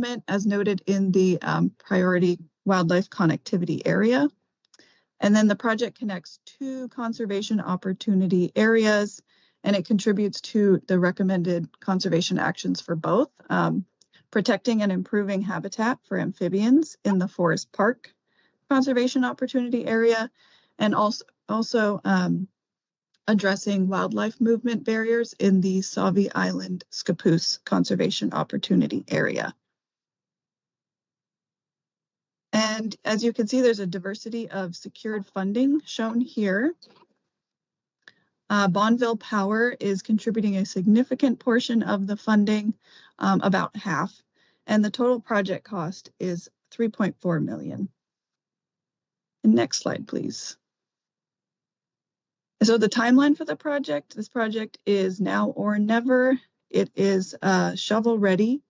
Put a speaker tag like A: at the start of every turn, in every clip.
A: development as noted in the priority wildlife connectivity area. And then the project connects 2 conservation opportunity areas, and it contributes to the recommended conservation actions for both, protecting and improving habitat for amphibians in the Forest Park conservation opportunity area, and also addressing wildlife movement barriers in the Sauvie Island Scappoose conservation opportunity area. And as you can see, there's a diversity of secured funding shown here. Bonneville Power is contributing a significant portion of the funding, about half, and the total project cost is $3.4 million. And next slide, please. So the timeline for the project, this project is now or never. It is shovel ready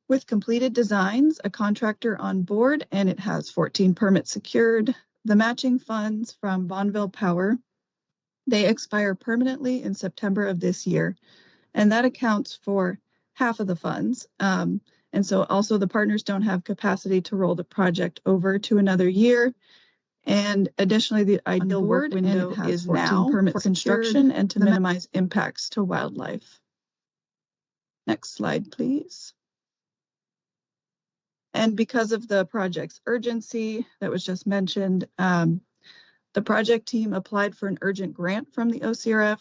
A: with completed designs, a contractor on board, and it has 14 permits secured. The matching funds from Bonneville Power, they expire permanently in September of this year, and that accounts for half of the funds. And so also the partners don't have capacity to roll the project over to another year. And additionally, the ideal work window is now for construction and to minimize impacts to wildlife. Next slide, please. And because of the project's urgency that was just mentioned, the project team applied for an urgent grant from the OCRF.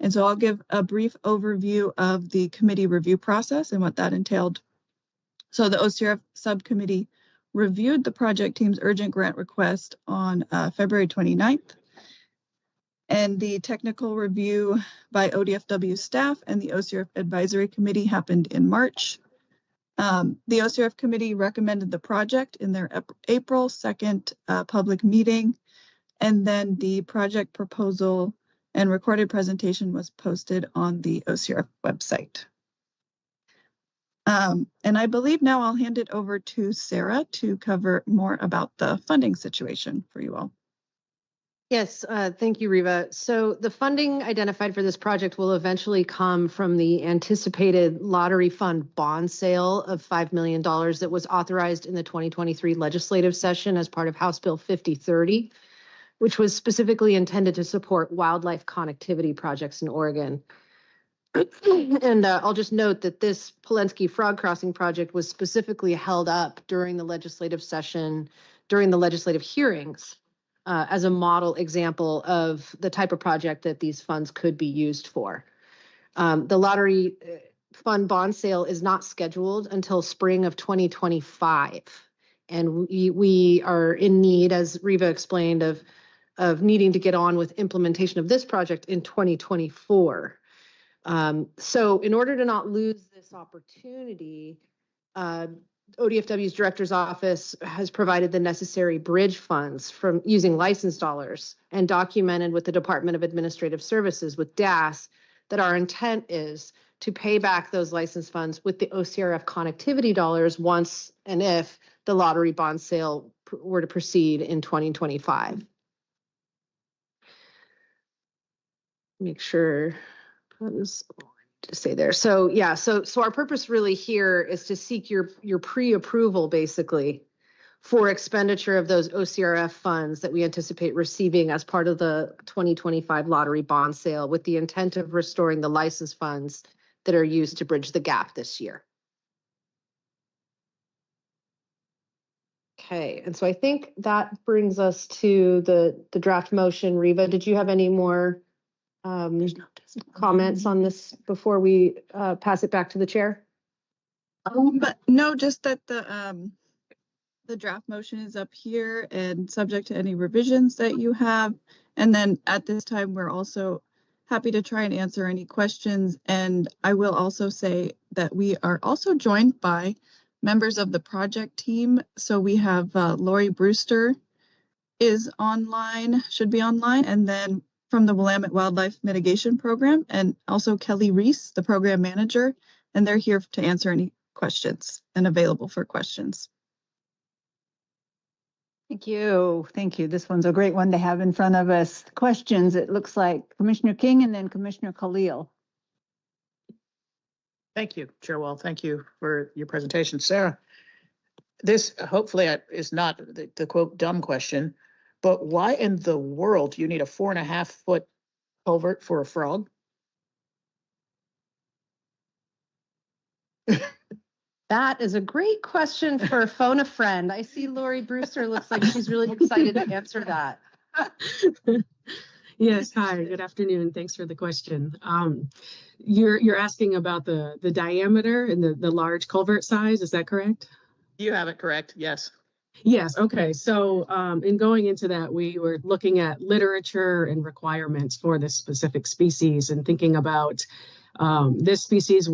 A: And so I'll give a brief overview of the committee review process and what that entailed. So the OCRF subcommittee reviewed the project team's urgent grant request on February 29th. And the technical review by ODFW staff and the OCRF advisory committee happened in March. The OCRF committee recommended the project in their April 2nd public meeting, and then the project proposal and recorded presentation was posted on the OCRF website. And I believe now I'll hand it over to Sarah to cover more about the funding situation for you all.
B: Yes, thank you, Riva. So the funding identified for this project will eventually come from the anticipated lottery fund bond sale of $5 million that was authorized in the 2023 legislative session as part of House Bill 5030, which was specifically intended to support wildlife connectivity projects in Oregon. And I'll just note that this Polensky Frog Crossing project was specifically held up during the legislative session, during the legislative hearings, as a model example of the type of project that these funds could be used for. The lottery fund bond sale is not scheduled until spring of 2025. And we are in need, as Riva explained, of needing to get on with implementation of this project in 2024. So in order to not lose this opportunity, ODFW's director's office has provided the necessary bridge funds from using license dollars and documented with the Department of Administrative Services with DAS that our intent is to pay back those license funds with the OCRF connectivity dollars once and if the lottery bond sale were to proceed in 2025. Make sure that was to say there. So yeah, so our purpose really here is to seek your pre-approval basically for expenditure of those OCRF funds that we anticipate receiving as part of the 2025 lottery bond sale with the intent of restoring the license funds that are used to bridge the gap this year. Okay, and so I think that brings us to the draft motion. Riva, did you have any more comments on this before we pass it back to the chair?
A: But no, just that the draft motion is up here and subject to any revisions that you have. And then at this time, we're also happy to try and answer any questions. And I will also say that we are also joined by members of the project team. So we have Lori Brewster is online, should be online, and then from the Willamette Wildlife Mitigation Program, and also Kelly Reese, the program manager, and they're here to answer any questions and available for questions.
C: Thank you. Thank you. This one's a great one to have in front of us. Questions, it looks like Commissioner King and then Commissioner Khalil.
D: Thank you, Chair Wall. Thank you for your presentation. Sarah, this hopefully is not the quote dumb question, but why in the world do you need a 4.5-foot culvert for a frog?
B: That is a great question for phone a friend. I see Lori Brewster looks like she's really excited to answer that.
E: Yes, hi, good afternoon. Thanks for the question. You're asking about the diameter and the large culvert size, is that correct?
D: You have it correct, yes.
E: Yes, okay. So in going into that, we were looking at literature and requirements for this specific species and thinking about this species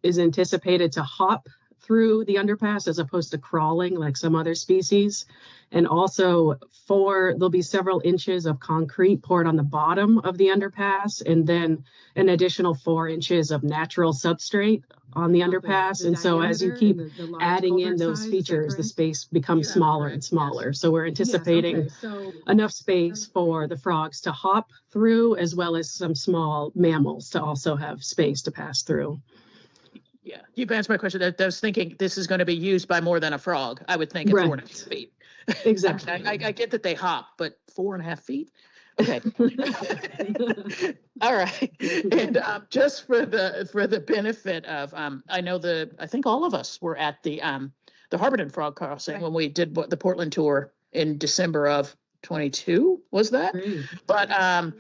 E: is anticipated to hop through the underpass as opposed to crawling like some other species. And also there'll be several inches of concrete poured on the bottom of the underpass, and then an additional 4 inches of natural substrate on the underpass. And so as you keep adding in those features, the space becomes smaller and smaller. So we're anticipating enough space for the frogs to hop through, as well as some small mammals to also have space to pass through.
D: Yeah, you've answered my question. I was thinking this is going to be used by more than a frog. I would think at 4.5 feet.
E: Exactly.
D: I get that they hop, but 4.5 feet? Okay. All right. And just for the benefit of, I think all of us were at the Harborton Frog Crossing when we did the Portland tour in December of 22, was that?
E: Great.
D: But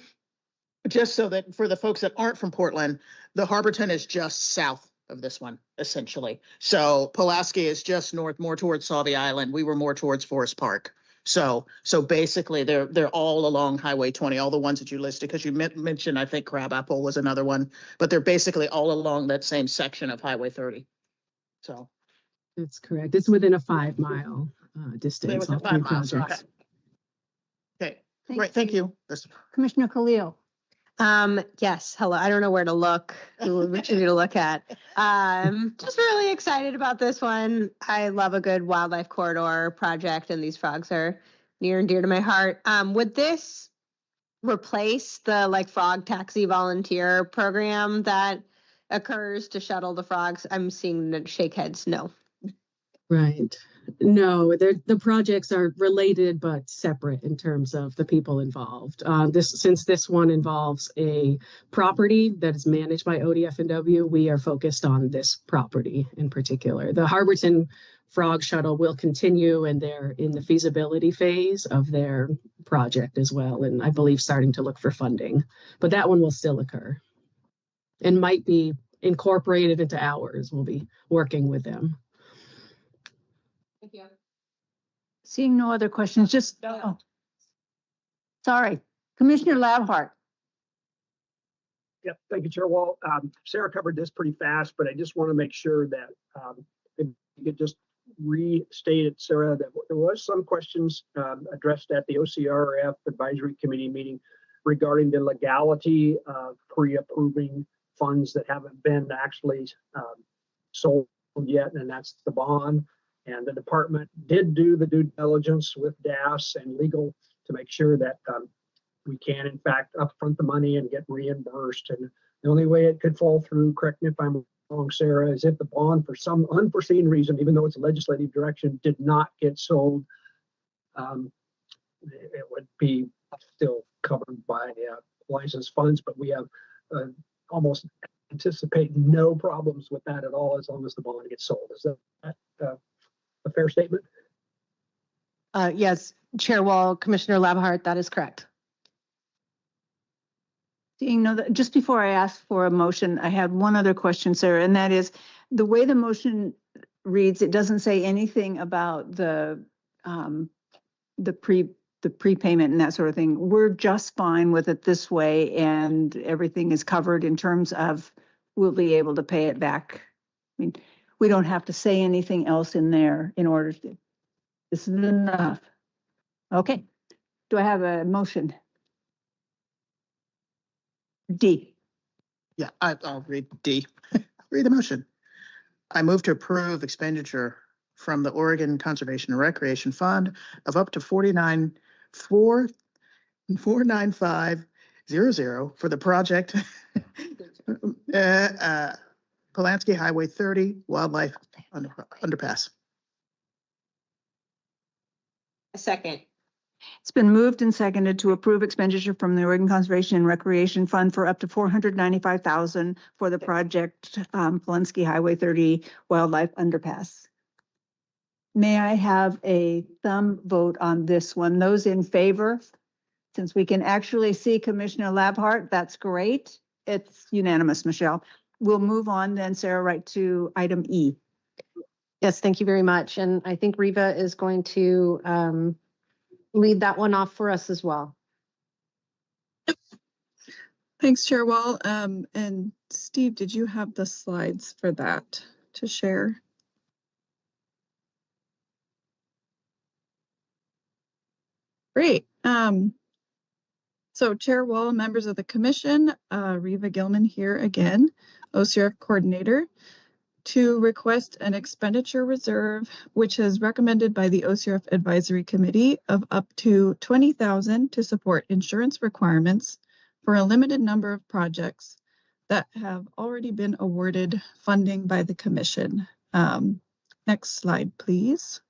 D: just so that for the folks that aren't from Portland, the Harborton is just south of this one, essentially. So Pulaski is just north, more towards Sauvie Island. We were more towards Forest Park. So basically they're all along Highway 20, all the ones that you listed, because you mentioned, I think Crabapple was another one, but they're basically all along that same section of Highway 30. So.
E: That's correct. It's within a 5-mile distance.
D: Within 5 miles,
E: projects.
D: Okay, great, thank you.
C: Commissioner Khalil.
B: Yes, hello. I don't know where to look, which to look at. Just really excited about this one. I love a good wildlife corridor project, and these frogs are near and dear to my heart. Would this replace the frog taxi volunteer program that occurs to shuttle the frogs? I'm seeing the shake heads. No.
E: Right. No, the projects are related but separate in terms of the people involved. Since this one involves a property that is managed by ODF&W, we are focused on this property in particular. The Harborton Frog Shuttle will continue, and they're in the feasibility phase of their project as well, and I believe starting to look for funding. But that one will still occur and might be incorporated into ours. We'll be working with them.
B: Thank you.
C: Seeing no other questions, sorry, Commissioner Labhart.
F: Yep, thank you, Chair Wall. Sarah covered this pretty fast, but I just want to make sure that if you could just restate it, Sarah, that there was some questions addressed at the OCRF Advisory Committee meeting regarding the legality of pre-approving funds that haven't been actually sold yet, and that's the bond. And the department did do the due diligence with DAS and legal to make sure that we can, in fact, upfront the money and get reimbursed. And the only way it could fall through, correct me if I'm wrong, Sarah, is if the bond, for some unforeseen reason, even though it's a legislative direction, did not get sold, it would be still covered by licensed funds. But we have almost anticipate no problems with that at all as long as the bond gets sold. Is that a fair statement?
B: Yes, Chair Wall, Commissioner Labhart, that is correct.
C: Seeing no, just before I ask for a motion, I had one other question, Sarah, and that is the way the motion reads, it doesn't say anything about the prepayment and that sort of thing. We're just fine with it this way, and everything is covered in terms of we'll be able to pay it back. I mean, we don't have to say anything else in there in order to. This is enough. Okay. Do I have a motion? D.
D: Yeah, I'll read D. Read the motion. I move to approve expenditure from the Oregon Conservation and Recreation Fund of up to $495,000 for the project Pulaski Highway 30 Wildlife Underpass.
G: A second.
C: It's been moved and seconded to approve expenditure from the Oregon Conservation and Recreation Fund for up to $495,000 for the project Pulaski Highway 30 Wildlife Underpass. May I have a thumb vote on this one? Those in favor? Since we can actually see Commissioner Labhart, that's great. It's unanimous, Michelle. We'll move on then, Sarah, right to item E.
B: Yes, thank you very much. And I think Riva is going to lead that one off for us as well.
A: Thanks, Chair Wall. And Steve, did you have the slides for that to share? Great. So Chair Wall, members of the commission, Riva Gilman here again, OCRF coordinator, to request an expenditure reserve, which is recommended by the OCRF Advisory Committee of up to $20,000 to support insurance requirements for a limited number of projects that have already been awarded funding by the commission. Next slide, please.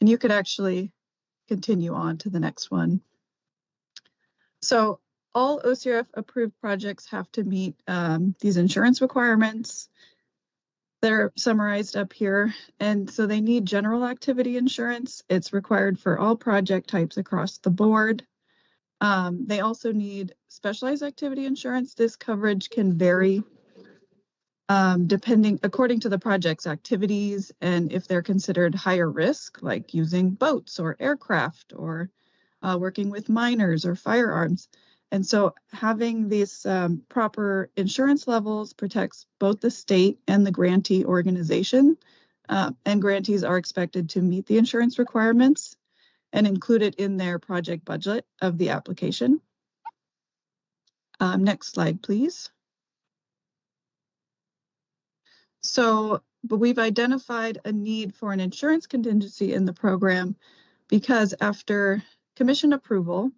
A: And you could actually continue on to the next one. So all OCRF approved projects have to meet these insurance requirements. They're summarized up here. And so they need general activity insurance. It's required for all project types across the board. They also need specialized activity insurance. This coverage can vary according to the project's activities and if they're considered higher risk, like using boats or aircraft or working with miners or firearms. And so having these proper insurance levels protects both the state and the grantee organization. And grantees are expected to meet the insurance requirements and include it in their project budget of the application. Next slide, please. So, but we've identified a need for an insurance contingency in the program because after commission approval,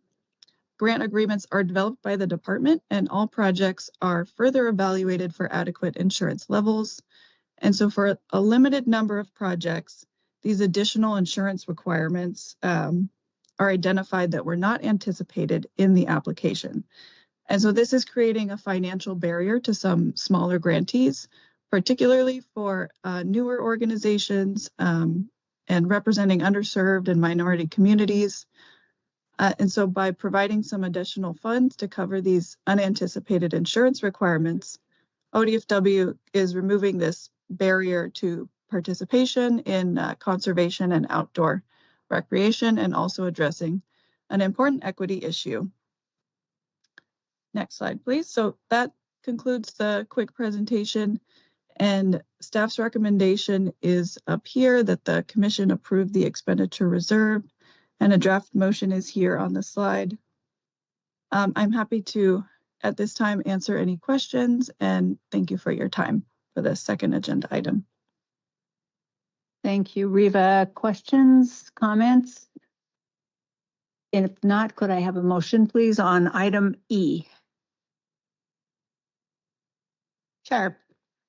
A: grant agreements are developed by the department and all projects are further evaluated for adequate insurance levels. And so for a limited number of projects, these additional insurance requirements are identified that were not anticipated in the application. And so this is creating a financial barrier to some smaller grantees, particularly for newer organizations and representing underserved and minority communities. And so by providing some additional funds to cover these unanticipated insurance requirements, ODFW is removing this barrier to participation in conservation and outdoor recreation and also addressing an important equity issue. Next slide, please. So that concludes the quick presentation. And staff's recommendation is up here that the commission approve the expenditure reserve, and a draft motion is here on the slide. I'm happy to, at this time, answer any questions, and thank you for your time for the second agenda item.
C: Thank you, Riva. Questions, comments? And if not, could I have a motion, please, on item E?
G: Sure.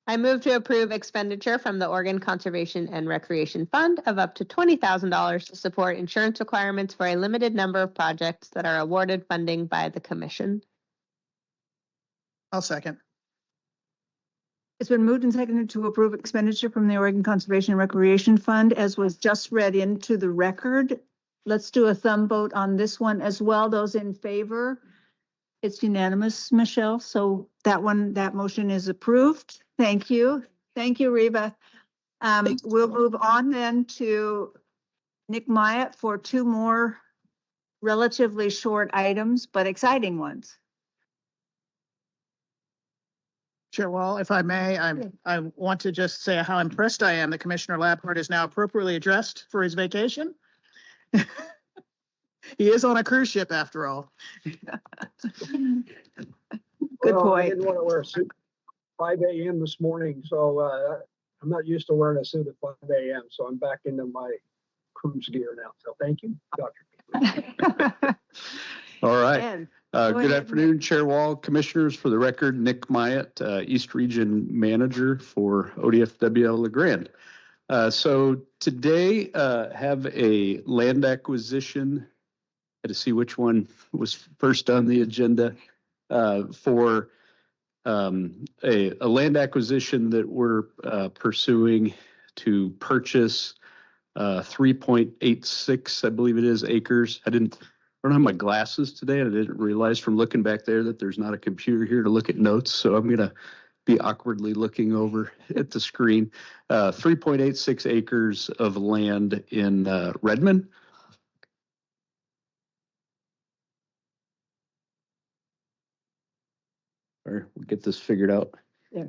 G: I move to approve expenditure from the Oregon Conservation and Recreation Fund of up to $20,000 to support insurance requirements for a limited number of projects that are awarded funding by the commission.
D: I'll second.
C: It's been moved and seconded to approve expenditure from the Oregon Conservation and Recreation Fund, as was just read into the record. Let's do a thumb vote on this one as well. Those in favor? It's unanimous, Michelle. So that motion is approved. Thank you. Thank you, Riva. We'll move on then to Nick Myatt for two more relatively short items, but exciting ones.
D: Chair Wall, if I may, I want to just say how impressed I am that Commissioner Labhart is now appropriately addressed for his vacation. He is on a cruise ship after all.
C: Good
F: Well, I
C: point.
F: didn't want to wear a suit 5 a.m. this morning, so I'm not used to wearing a suit at 5 a.m. So I'm back into my cruise gear now. So thank you, Dr.
H: All right.
C: And
A: Go
H: Good
A: ahead,
H: afternoon, Chair Wall, Commissioners. For the record, Nick Myatt, East Region Manager for ODFWL LeGrand. So today, have a land acquisition. Had to see which one was first on the agenda for a land acquisition that we're pursuing to purchase 3.86, I believe it is, acres. I don't have my glasses today, and I didn't realize from looking back there that there's not a computer here to look at notes. So I'm gonna be awkwardly looking over at the screen. 3.86 acres of land in Redmond. Or we'll get this figured out.
C: Yeah.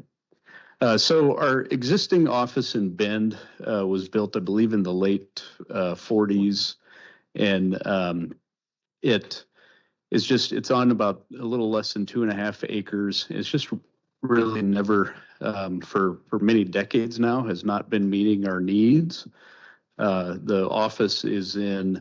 H: So our existing office in Bend was built, I believe, in the late 40s, and it's on about a little less than 2.5 acres. It's just really never, for many decades now, has not been meeting our needs. The office is in,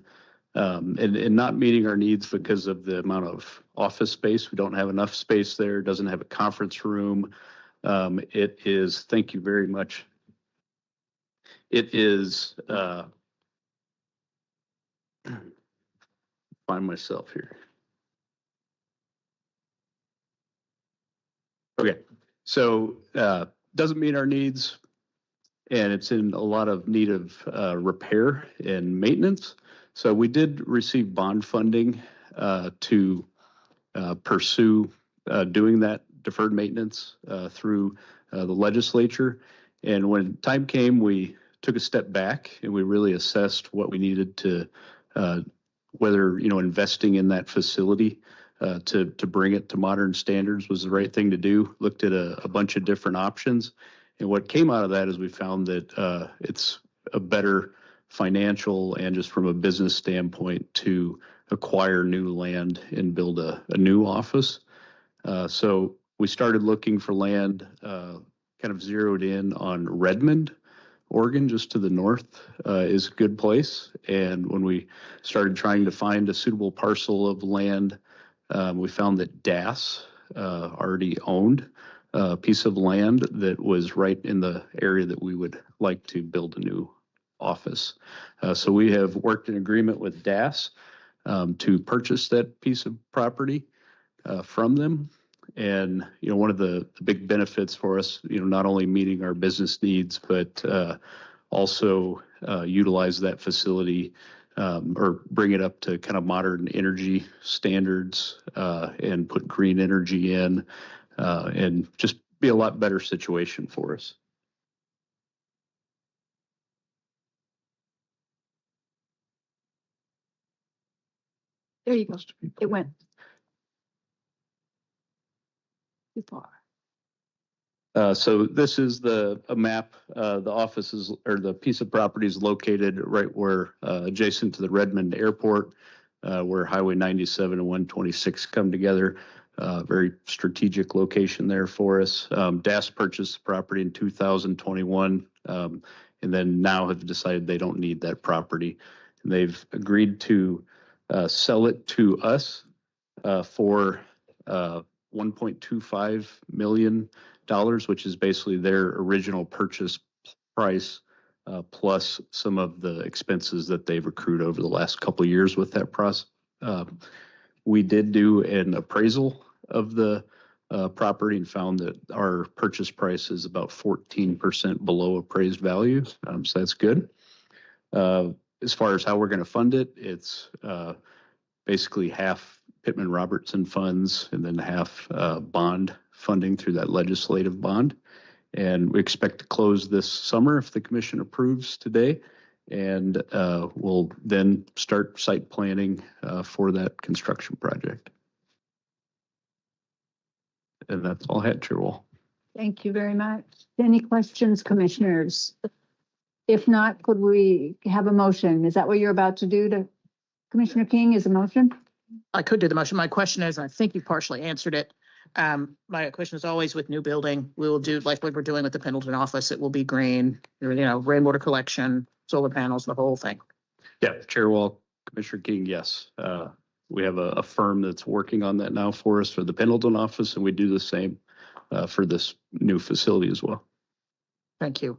H: and not meeting our needs because of the amount of office space. We don't have enough space there. It doesn't have a conference room. It is, thank you very much. It is, find myself here. Okay, so doesn't meet our needs, and it's in a lot of need of repair and maintenance. So we did receive bond funding to pursue doing that deferred maintenance through the legislature. And when time came, we took a step back and we really assessed what we needed to, whether, investing in that facility to bring it to modern standards was the right thing to do. Looked at a bunch of different options. And what came out of that is we found that it's a better financial and just from a business standpoint to acquire new land and build a new office. So we started looking for land, kind of zeroed in on Redmond, Oregon, just to the north is a good place. And when we started trying to find a suitable parcel of land, we found that DAS already owned a piece of land that was right in the area that we would like to build a new office. So we have worked in agreement with DAS to purchase that piece of property from them. And, one of the big benefits for us, not only meeting our business needs, but also utilize that facility or bring it up to kind of modern energy standards and put green energy in and just be a lot better situation for us.
C: There you go. It went too far.
H: So this is a map. The office is, or the piece of property is located right where adjacent to the Redmond Airport, where Highway 97 and 126 come together. Very strategic location there for us. DAS purchased the property in 2021, and then now have decided they don't need that property. And they've agreed to sell it to us for $1.25 million, which is basically their original purchase price, plus some of the expenses that they've accrued over the last couple of years with that process. We did do an appraisal of the property and found that our purchase price is about 14% below appraised value. So that's good. As far as how we're going to fund it, it's basically half Pittman Robertson funds and then half bond funding through that legislative bond. And we expect to close this summer if the commission approves today. And we'll then start site planning for that construction project. And that's all I had, Chair Wall.
C: Thank you very much. Any questions, commissioners? If not, could we have a motion? Is that what you're about to do Commissioner King, is a motion?
D: I could do the motion. My question is, and I think you partially answered it. My question is always with new building, we will do like what we're doing with the Pendleton office. It will be green, rainwater collection, solar panels, the whole thing.
H: Yeah, Chair Wall, Commissioner King, yes. we have a firm that's working on that now for us for the Pendleton office, and we do the same for this new facility as well.
D: Thank you.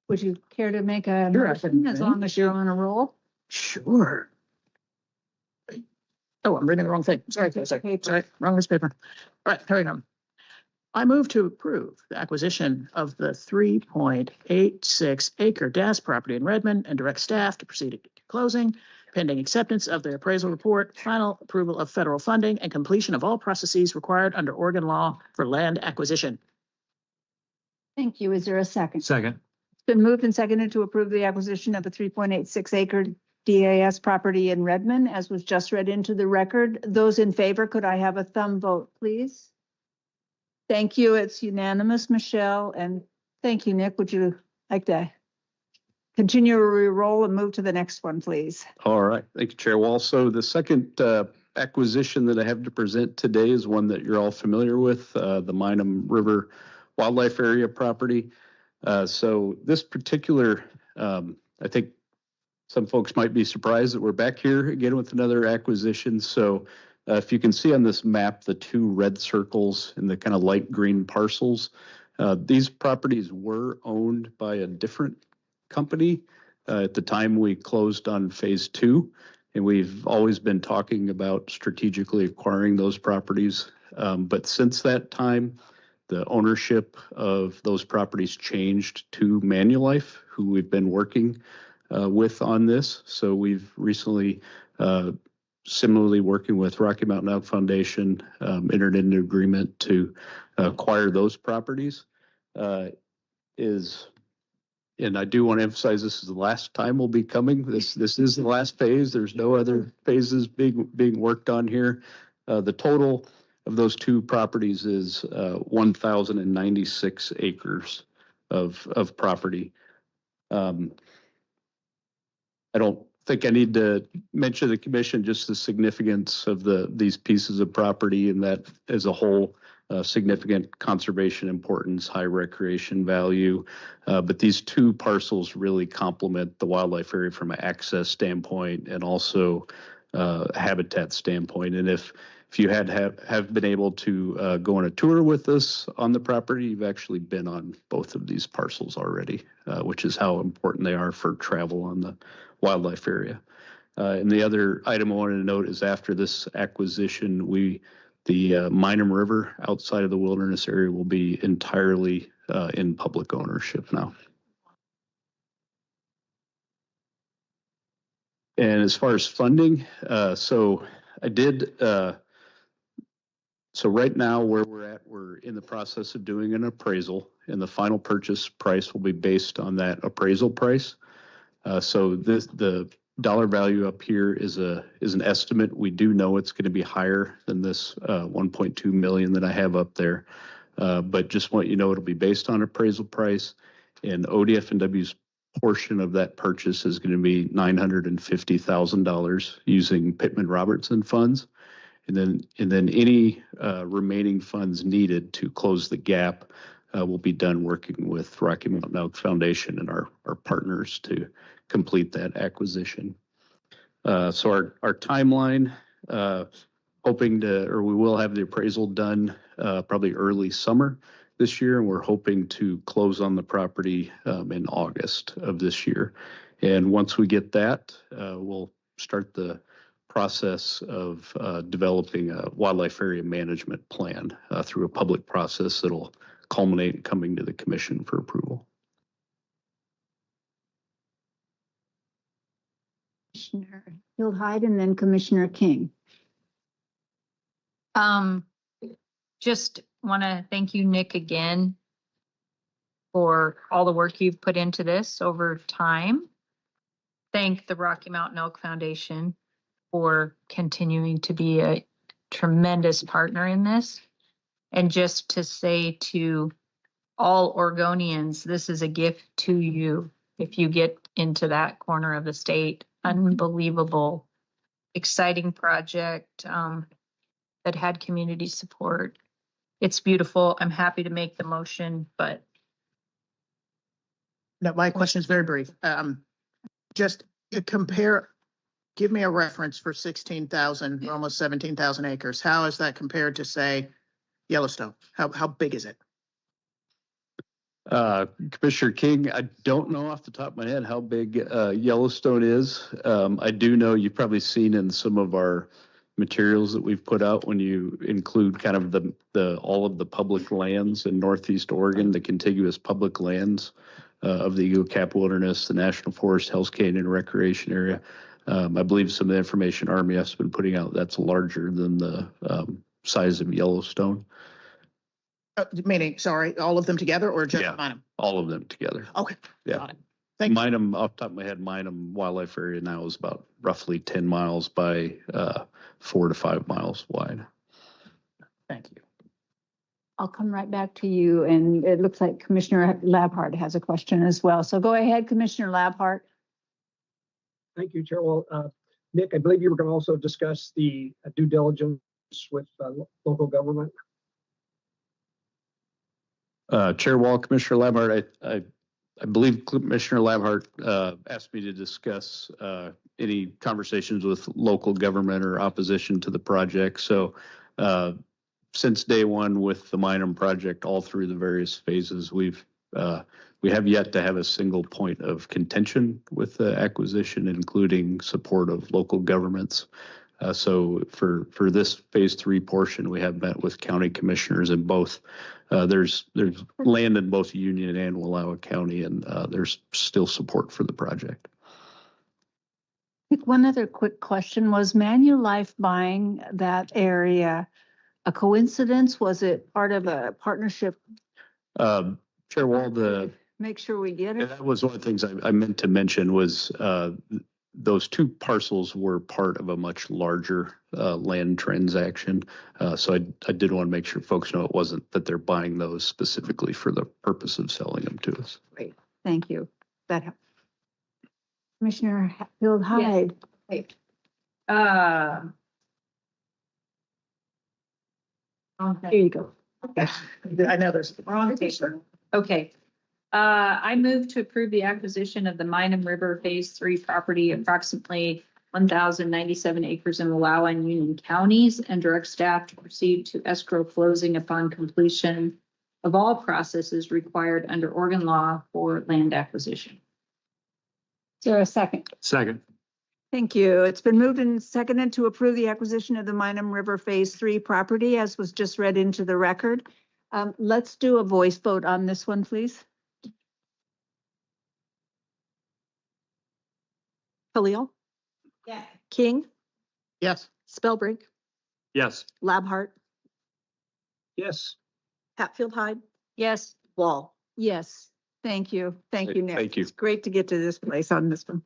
C: Would you care to make a
D: Sure, I
C: motion
D: can
C: as long as you're on a roll?
D: Sure. Oh, I'm reading the wrong thing. Sorry, wrong piece of paper. All right, here we go. I move to approve the acquisition of the 3.86 acre DAS property in Redmond and direct staff to proceed to closing, pending acceptance of the appraisal report, final approval of federal funding, and completion of all processes required under Oregon law for land acquisition.
C: Thank you. Is there a second?
I: Second.
C: It's been moved and seconded to approve the acquisition of a 3.86 acre DAS property in Redmond, as was just read into the record. Those in favor, could I have a thumb vote, please? Thank you. It's unanimous, Michelle, and thank you, Nick. Would you like to continue to re-roll and move to the next one, please?
H: All right. Thank you, Chair Wall. So the second acquisition that I have to present today is one that you're all familiar with, the Minam River Wildlife Area property. So this particular, I think some folks might be surprised that we're back here again with another acquisition. So if you can see on this map, the two red circles and the kind of light green parcels, these properties were owned by a different company at the time we closed on phase 2. And we've always been talking about strategically acquiring those properties. But since that time, the ownership of those properties changed to Manulife, who we've been working with on this. So we've recently, similarly working with Rocky Mountain Elk Foundation, entered into an agreement to acquire those properties. And I do want to emphasize this is the last time we'll be coming. This is the last phase. There's no other phases being worked on here. The total of those two properties is 1,096 acres of property. I don't think I need to mention the commission just the significance of these pieces of property, and that as a whole, significant conservation importance, high recreation value. But these two parcels really complement the wildlife area from an access standpoint and also habitat standpoint. And if you have been able to go on a tour with us on the property, you've actually been on both of these parcels already, which is how important they are for travel on the wildlife area. And the other item I wanted to note is after this acquisition, the Minam River outside of the wilderness area will be entirely in public ownership now. And as far as funding, so right now where we're at, we're in the process of doing an appraisal, and the final purchase price will be based on that appraisal price. So the dollar value up here is an estimate. We do know it's going to be higher than this 1.2 million that I have up there, but just want you to know it'll be based on appraisal price, and ODF&W's portion of that purchase is going to be $950,000 using Pittman Robertson funds, and then any remaining funds needed to close the gap will be done working with Rocky Mountain Elk Foundation and our partners to complete that acquisition. So our timeline, we will have the appraisal done probably early summer this year, and we're hoping to close on the property in August of this year. And once we get that, we'll start the process of developing a wildlife area management plan through a public process that'll culminate in coming to the commission for approval.
C: Commissioner Hildhyde and then Commissioner King.
J: Just want to thank you, Nick, again for all the work you've put into this over time. Thank the Rocky Mountain Elk Foundation for continuing to be a tremendous partner in this. And just to say to all Oregonians, this is a gift to you if you get into that corner of the state. Unbelievable, exciting project that had community support. It's beautiful. I'm happy to make the motion, but.
D: No, my question is very brief. Just compare Give me a reference for 16,000, almost 17,000 acres. How is that compared to, say, Yellowstone? How big is it?
H: Commissioner King, I don't know off the top of my head how big Yellowstone is. I do know you've probably seen in some of our materials that we've put out when you include kind of the all of the public lands in Northeast Oregon, the contiguous public lands of the Eagle Cap Wilderness, the National Forest, Hell's Canyon Recreation Area. I believe some of the information RMF's been putting out that's larger than the size of Yellowstone.
D: Meaning, sorry, all of them together or just
H: Yeah.
D: Minam?
H: All of them together.
D: Okay.
H: Yeah.
D: Got it. Thank you.
H: Minam, off the top of my head, Minam Wildlife Area now is about roughly 10 miles by 4 to 5 miles wide.
D: Thank you.
C: I'll come right back to you, and it looks like Commissioner Labhart has a question as well. So go ahead, Commissioner Labhart.
F: Thank you, Chair. Well, Nick, I believe you were going to also discuss the due diligence with local government.
H: Chair Wall, Commissioner Labhart, I believe Commissioner Labhart asked me to discuss any conversations with local government or opposition to the project. So since day one with the Minam project, all through the various phases, we have yet to have a single point of contention with the acquisition, including support of local governments. So for this phase 3 portion, we have met with county commissioners in both. There's land in both Union and Wallowa County, and there's still support for the project.
C: One other quick question, was Manulife buying that area a coincidence? Was it part of a partnership?
H: Chair Wall,
C: Make sure we get it.
H: that was one of the things I meant to mention was those two parcels were part of a much larger land transaction. So I did want to make sure folks know it wasn't that they're buying those specifically for the purpose of selling them to us.
C: Great, thank you. That helps. Commissioner Hatfield Hyde. Here you go.
D: I know there's wrong paper.
J: Okay. I move to approve the acquisition of the Minam River Phase 3 property, approximately 1,097 acres in Wallowa and Union counties, and direct staff to proceed to escrow closing upon completion of all processes required under Oregon law for land acquisition.
C: Is there a second?
H: Second.
C: Thank you. It's been moved and seconded to approve the acquisition of the Minam River Phase 3 property, as was just read into the record. Let's do a voice vote on this one, please.
I: Khalil?
G: Yes.
I: King?
D: Yes.
I: Spellbrink?
H: Yes.
I: Labhart?
F: Yes.
I: Hatfield Hyde?
J: Yes.
I: Wall?
C: Yes, thank you. Thank you, Nick.
H: Thank you.
C: It's great to get to this place on this one.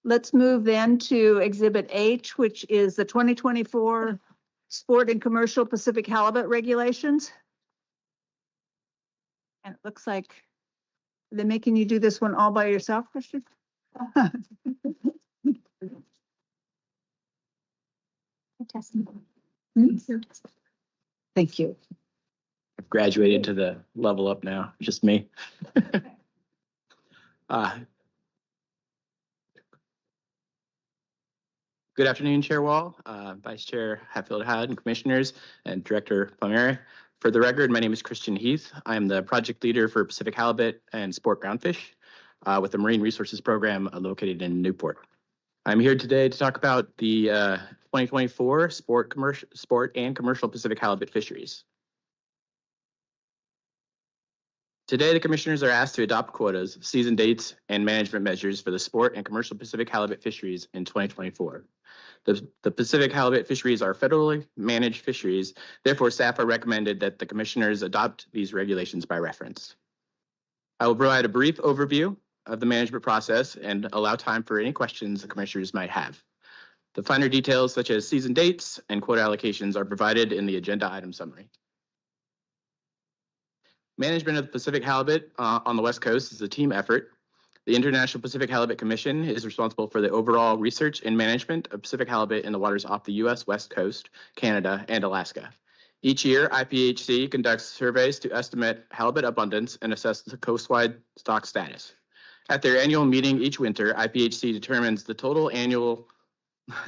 C: Let's move then to Exhibit H, which is the 2024 Sport and Commercial Pacific Halibut Regulations. And it looks like they're making you do this one all by yourself, Christian? Thank you.
K: I've graduated to the level up now, just me. Good afternoon, Chair Wall, Vice Chair Hatfield Hyde, and Commissioners, and Director Palmieri. For the record, my name is Christian Heath. I am the project leader for Pacific Halibut and Sport Groundfish with the Marine Resources Program located in Newport. I'm here today to talk about the 2024 Sport and Commercial Pacific Halibut Fisheries. Today, the commissioners are asked to adopt quotas, season dates, and management measures for the sport and commercial Pacific halibut fisheries in 2024. The Pacific halibut fisheries are federally managed fisheries. Therefore, staff are recommended that the commissioners adopt these regulations by reference. I will provide a brief overview of the management process and allow time for any questions the commissioners might have. The finer details, such as season dates and quota allocations, are provided in the agenda item summary. Management of the Pacific halibut on the West Coast is a team effort. The International Pacific Halibut Commission is responsible for the overall research and management of Pacific halibut in the waters off the U.S. West Coast, Canada, and Alaska. Each year, IPHC conducts surveys to estimate halibut abundance and assess the coastwide stock status. At their annual meeting each winter, IPHC determines the total annual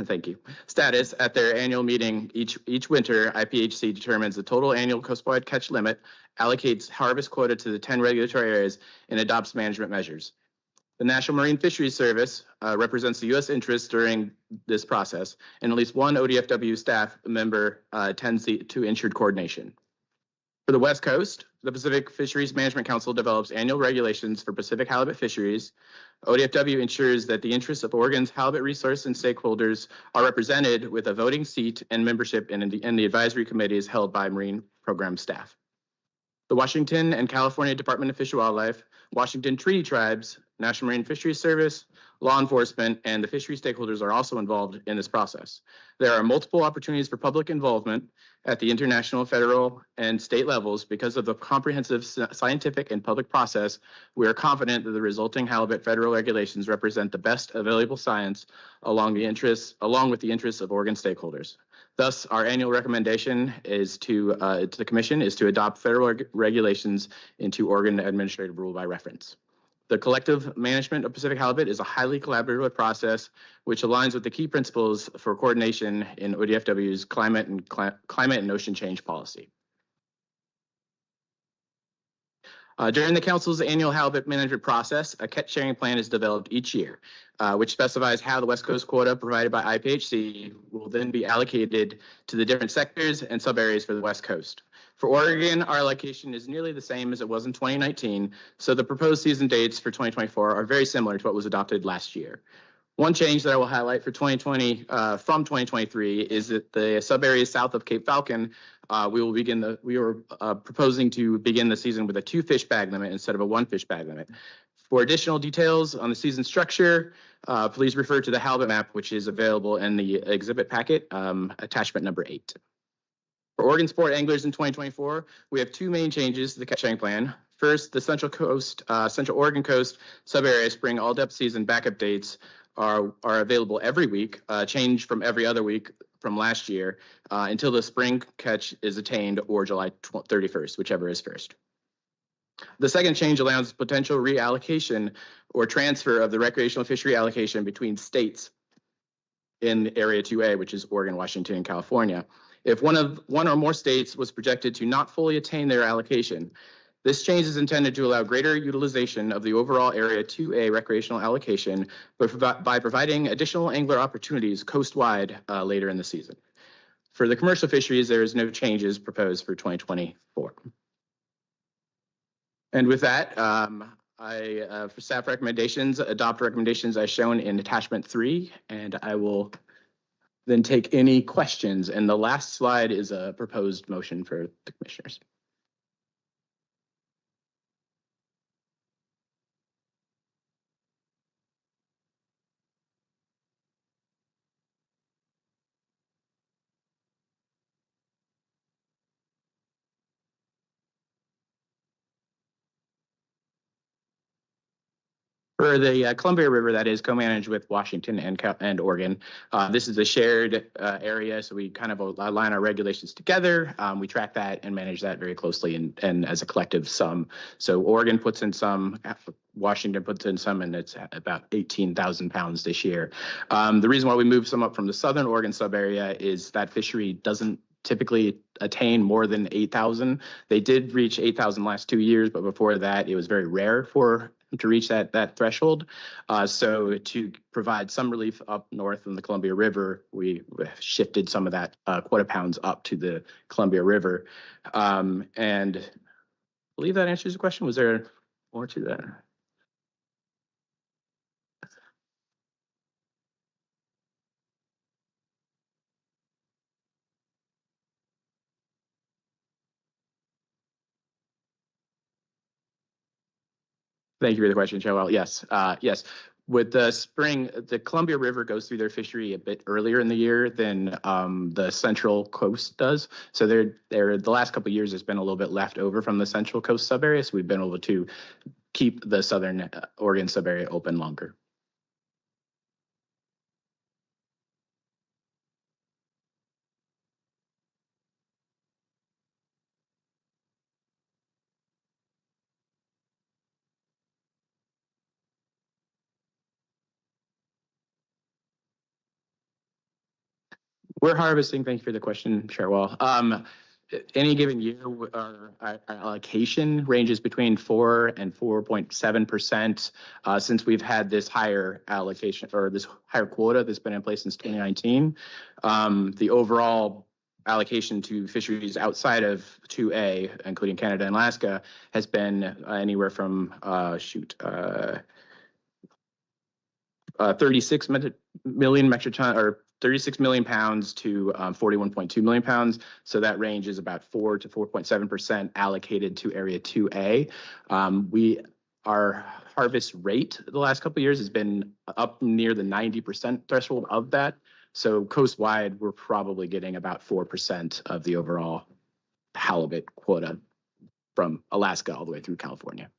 K: thank you. Status at their annual meeting each winter, IPHC determines the total annual coastwide catch limit, allocates harvest quota to the 10 regulatory areas, and adopts management measures. The National Marine Fisheries Service represents the U.S. interests during this process, and at least one ODFW staff member tends to ensured coordination. For the West Coast, the Pacific Fisheries Management Council develops annual regulations for Pacific halibut fisheries. ODFW ensures that the interests of Oregon's halibut resource and stakeholders are represented with a voting seat and membership in the advisory committees held by marine program staff. The Washington and California Department of Fish and Wildlife, Washington Treaty Tribes, National Marine Fisheries Service, law enforcement, and the fishery stakeholders are also involved in this process. There are multiple opportunities for public involvement at the international, federal, and state levels. Because of the comprehensive scientific and public process, we are confident that the resulting halibut federal regulations represent the best available science along with the interests of Oregon stakeholders. Thus, our annual recommendation is to the Commission is to adopt federal regulations into Oregon Administrative Rule by reference. The collective management of Pacific halibut is a highly collaborative process which aligns with the key principles for coordination in ODFW's climate and ocean change policy. During the Council's annual halibut management process, a catch sharing plan is developed each year, which specifies how the West Coast quota provided by IPHC will then be allocated to the different sectors and subareas for the West Coast. For Oregon, our allocation is nearly the same as it was in 2019, so the proposed season dates for 2024 are very similar to what was adopted last year. One change that I will highlight for 2020 from 2023 is that the subareas south of Cape Falcon, we are proposing to begin the season with a 2 fish bag limit instead of a 1 fish bag limit. For additional details on the season structure, please refer to the halibut map, which is available in the exhibit packet, attachment number 8. For Oregon sport anglers in 2024, we have 2 main changes to the catch sharing plan. First, the Central Oregon coast sub-area spring all-depth season backup dates are available every week, changed from every other week from last year until the spring catch is attained or July 31st, whichever is first. The second change allows potential reallocation or transfer of the recreational fishery allocation between states in Area 2A, which is Oregon, Washington, and California. If one or more states was projected to not fully attain their allocation, this change is intended to allow greater utilization of the overall Area 2A recreational allocation by providing additional angler opportunities coastwide later in the season. For the commercial fisheries, there is no changes proposed for 2024. And with that, for staff recommendations, adopt recommendations as shown in attachment 3, and I will then take any questions. And the last slide is a proposed motion for the commissioners. For the Columbia River, that is co-managed with Washington and Oregon. This is a shared area, so we kind of align our regulations together. We track that and manage that very closely and as a collective sum. So Oregon puts in some, Washington puts in some, and it's about 18,000 pounds this year. The reason why we moved some up from the Southern Oregon sub-area is that fishery doesn't typically attain more than 8,000. They did reach 8,000 last 2 years, but before that, it was very rare for to reach that threshold. So to provide some relief up north in the Columbia River, we shifted some of that quota pounds up to the Columbia River. And I believe that answers the question. Was there more to that? Thank you for the question, Joel. Yes, yes. With the spring, the Columbia River goes through their fishery a bit earlier in the year than the Central Coast does. So the last couple of years has been a little bit left over from the Central Coast sub-area. So we've been able to keep the Southern Oregon sub-area open longer. We're harvesting, thank you for the question, Chairwell. Any given year, our allocation ranges between 4 and 4.7%. Since we've had this higher allocation or this higher quota that's been in place since 2019, the overall allocation to fisheries outside of 2A, including Canada and Alaska, has been anywhere from 36 million metric ton or 36 million pounds to 41.2 million pounds. So that range is about 4 to 4.7% allocated to Area 2A. Our harvest rate the last couple of years has been up near the 90% threshold of that. So coast-wide, we're probably getting about 4% of the overall halibut quota from Alaska all the way through California.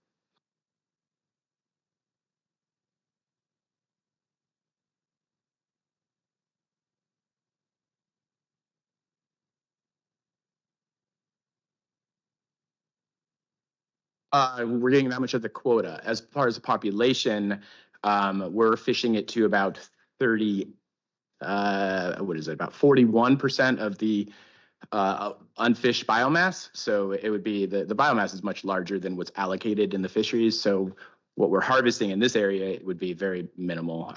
K: We're getting that much of the quota. As far as the population, we're fishing it to about 30, about 41% of the unfished biomass. So it would be the biomass is much larger than what's allocated in the fisheries. So what we're harvesting in this area, it would be very minimal.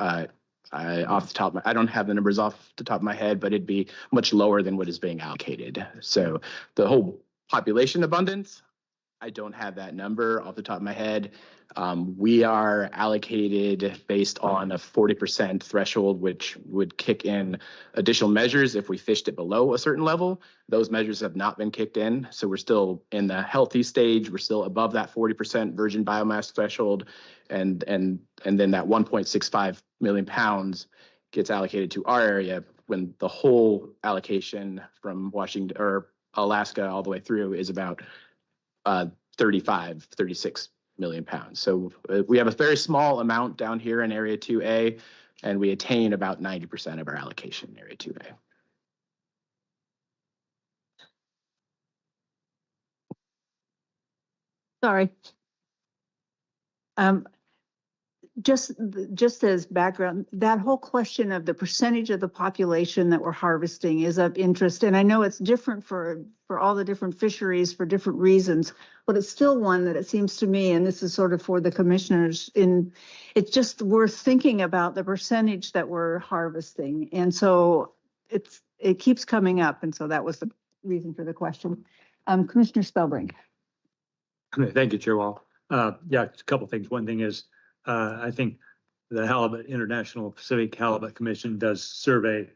K: Off the top, I don't have the numbers off the top of my head, but it'd be much lower than what is being allocated. So the whole population abundance, I don't have that number off the top of my head. We are allocated based on a 40% threshold, which would kick in additional measures if we fished it below a certain level. Those measures have not been kicked in, so we're still in the healthy stage. We're still above that 40% virgin biomass threshold, and then that 1.65 million pounds gets allocated to our area when the whole allocation from Washington or Alaska all the way through is about 36 million pounds. So we have a very small amount down here in Area 2A, and we attain about 90% of our allocation in Area 2A.
C: Sorry. Just as background, that whole question of the percentage of the population that we're harvesting is of interest. And I know it's different for all the different fisheries for different reasons, but it's still one that it seems to me, and this is sort of for the commissioners, it's just worth thinking about the percentage that we're harvesting. And so it keeps coming up. And so that was the reason for the question. Commissioner Spellbrink.
L: Thank you, Chairwell. Yeah, a couple of things. One thing is, I think the Halibut International Pacific Halibut Commission does survey.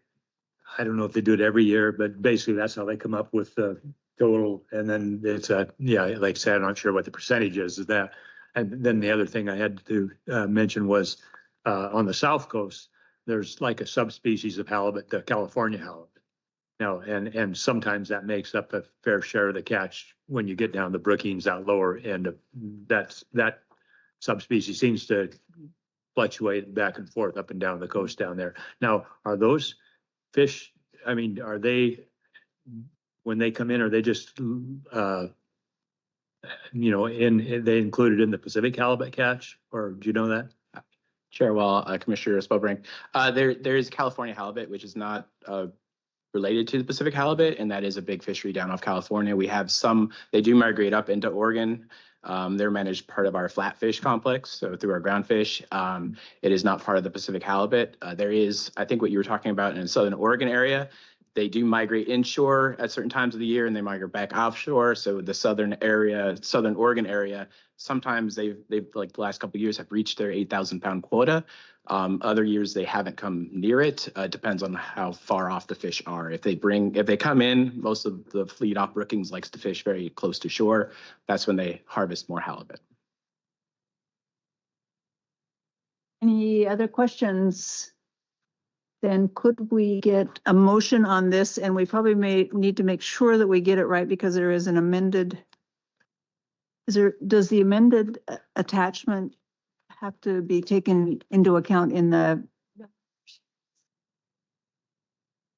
L: I don't know if they do it every year, but basically that's how they come up with the total. And then it's like I said, I'm not sure what the percentage is of that. And then the other thing I had to mention was on the South Coast, there's like a subspecies of halibut, the California halibut. Now, and sometimes that makes up a fair share of the catch when you get down the Brookings, that lower end of that subspecies seems to fluctuate back and forth up and down the coast down there. Now, are those fish, I mean, are they, when they come in, are they just, they included in the Pacific halibut catch, or do you know that?
K: Sure. Well, Commissioner Spellbrink, there is California halibut, which is not related to the Pacific halibut, and that is a big fishery down off California. We have some, they do migrate up into Oregon. They're managed part of our flatfish complex, so through our groundfish. It is not part of the Pacific halibut. There is, I think what you were talking about in the Southern Oregon area, they do migrate inshore at certain times of the year and they migrate back offshore. So the Southern Oregon area, sometimes they've like the last couple of years have reached their 8,000 pound quota. Other years they haven't come near it. Depends on how far off the fish are. If they come in, most of the fleet off Brookings likes to fish very close to shore. That's when they harvest more halibut.
C: Any other questions? Then could we get a motion on this? And we probably may need to make sure that we get it right because there is an amended. Does the amended attachment have to be taken into account in the?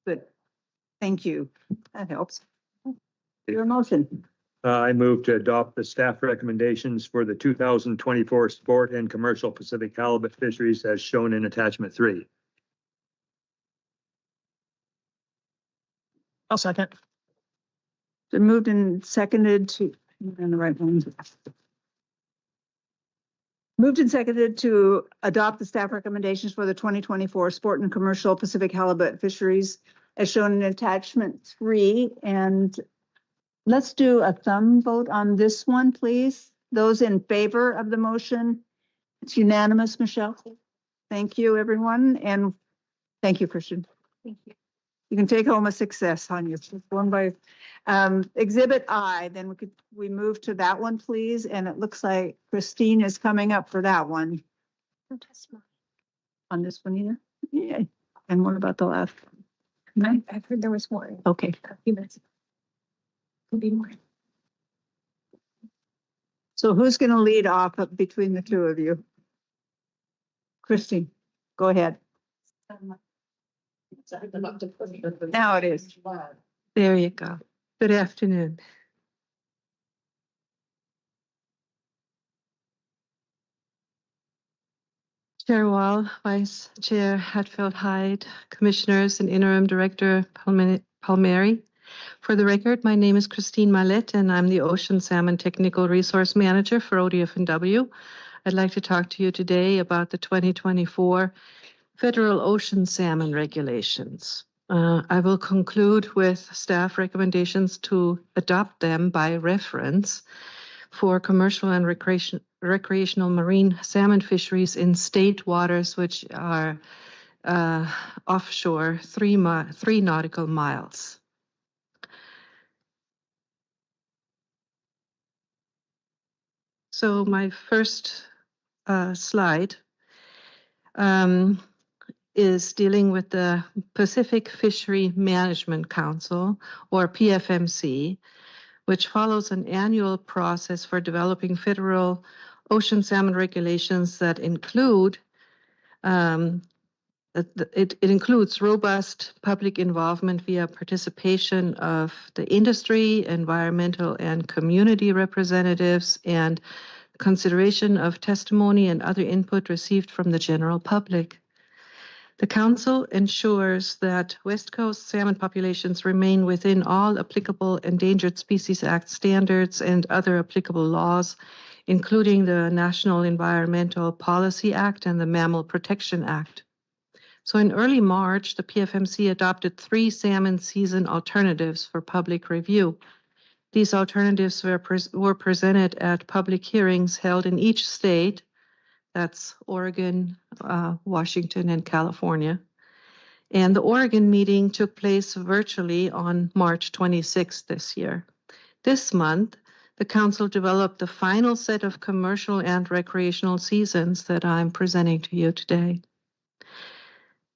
C: Good. Thank you. That helps. Your motion.
L: I move to adopt the staff recommendations for the 2024 sport and commercial Pacific halibut fisheries as shown in attachment 3.
D: I'll second.
C: Been moved and seconded to, and the right ones. Moved and seconded to adopt the staff recommendations for the 2024 Sport and Commercial Pacific Halibut Fisheries as shown in attachment 3. And let's do a thumb vote on this one, please. Those in favor of the motion? It's unanimous, Michelle. Thank you, everyone. And thank you, Christian.
G: Thank you.
C: You can take home a success on your one by Exhibit I. Then we move to that one, please. And it looks like Christine is coming up for that one.
G: No testimony.
C: On this one either? Yeah. And what about the last one?
G: I've heard there was more.
C: Okay.
G: A few minutes. Could be more.
C: So who's going to lead off between the two of you? Christine, go ahead. Now it is.
M: There you go. Good afternoon. Chair Wall, Vice Chair Hatfield-Hyde, Commissioners and Interim Director Palmieri. For the record, my name is Christine Mallette and I'm the Ocean Salmon Technical Resource Manager for ODF&W. I'd like to talk to you today about the 2024 Federal Ocean Salmon Regulations. I will conclude with staff recommendations to adopt them by reference for commercial and recreational marine salmon fisheries in state waters which are offshore 3 nautical miles. So my first slide is dealing with the Pacific Fishery Management Council, or PFMC, which follows an annual process for developing federal ocean salmon regulations that include it includes robust public involvement via participation of the industry, environmental and community representatives, and consideration of testimony and other input received from the general public. The Council ensures that West Coast salmon populations remain within all applicable Endangered Species Act standards and other applicable laws, including the National Environmental Policy Act and the Mammal Protection Act. So in early March, the PFMC adopted 3 salmon season alternatives for public review. These alternatives were presented at public hearings held in each state. That's Oregon, Washington, and California. And the Oregon meeting took place virtually on March 26th this year. This month, the Council developed the final set of commercial and recreational seasons that I'm presenting to you today.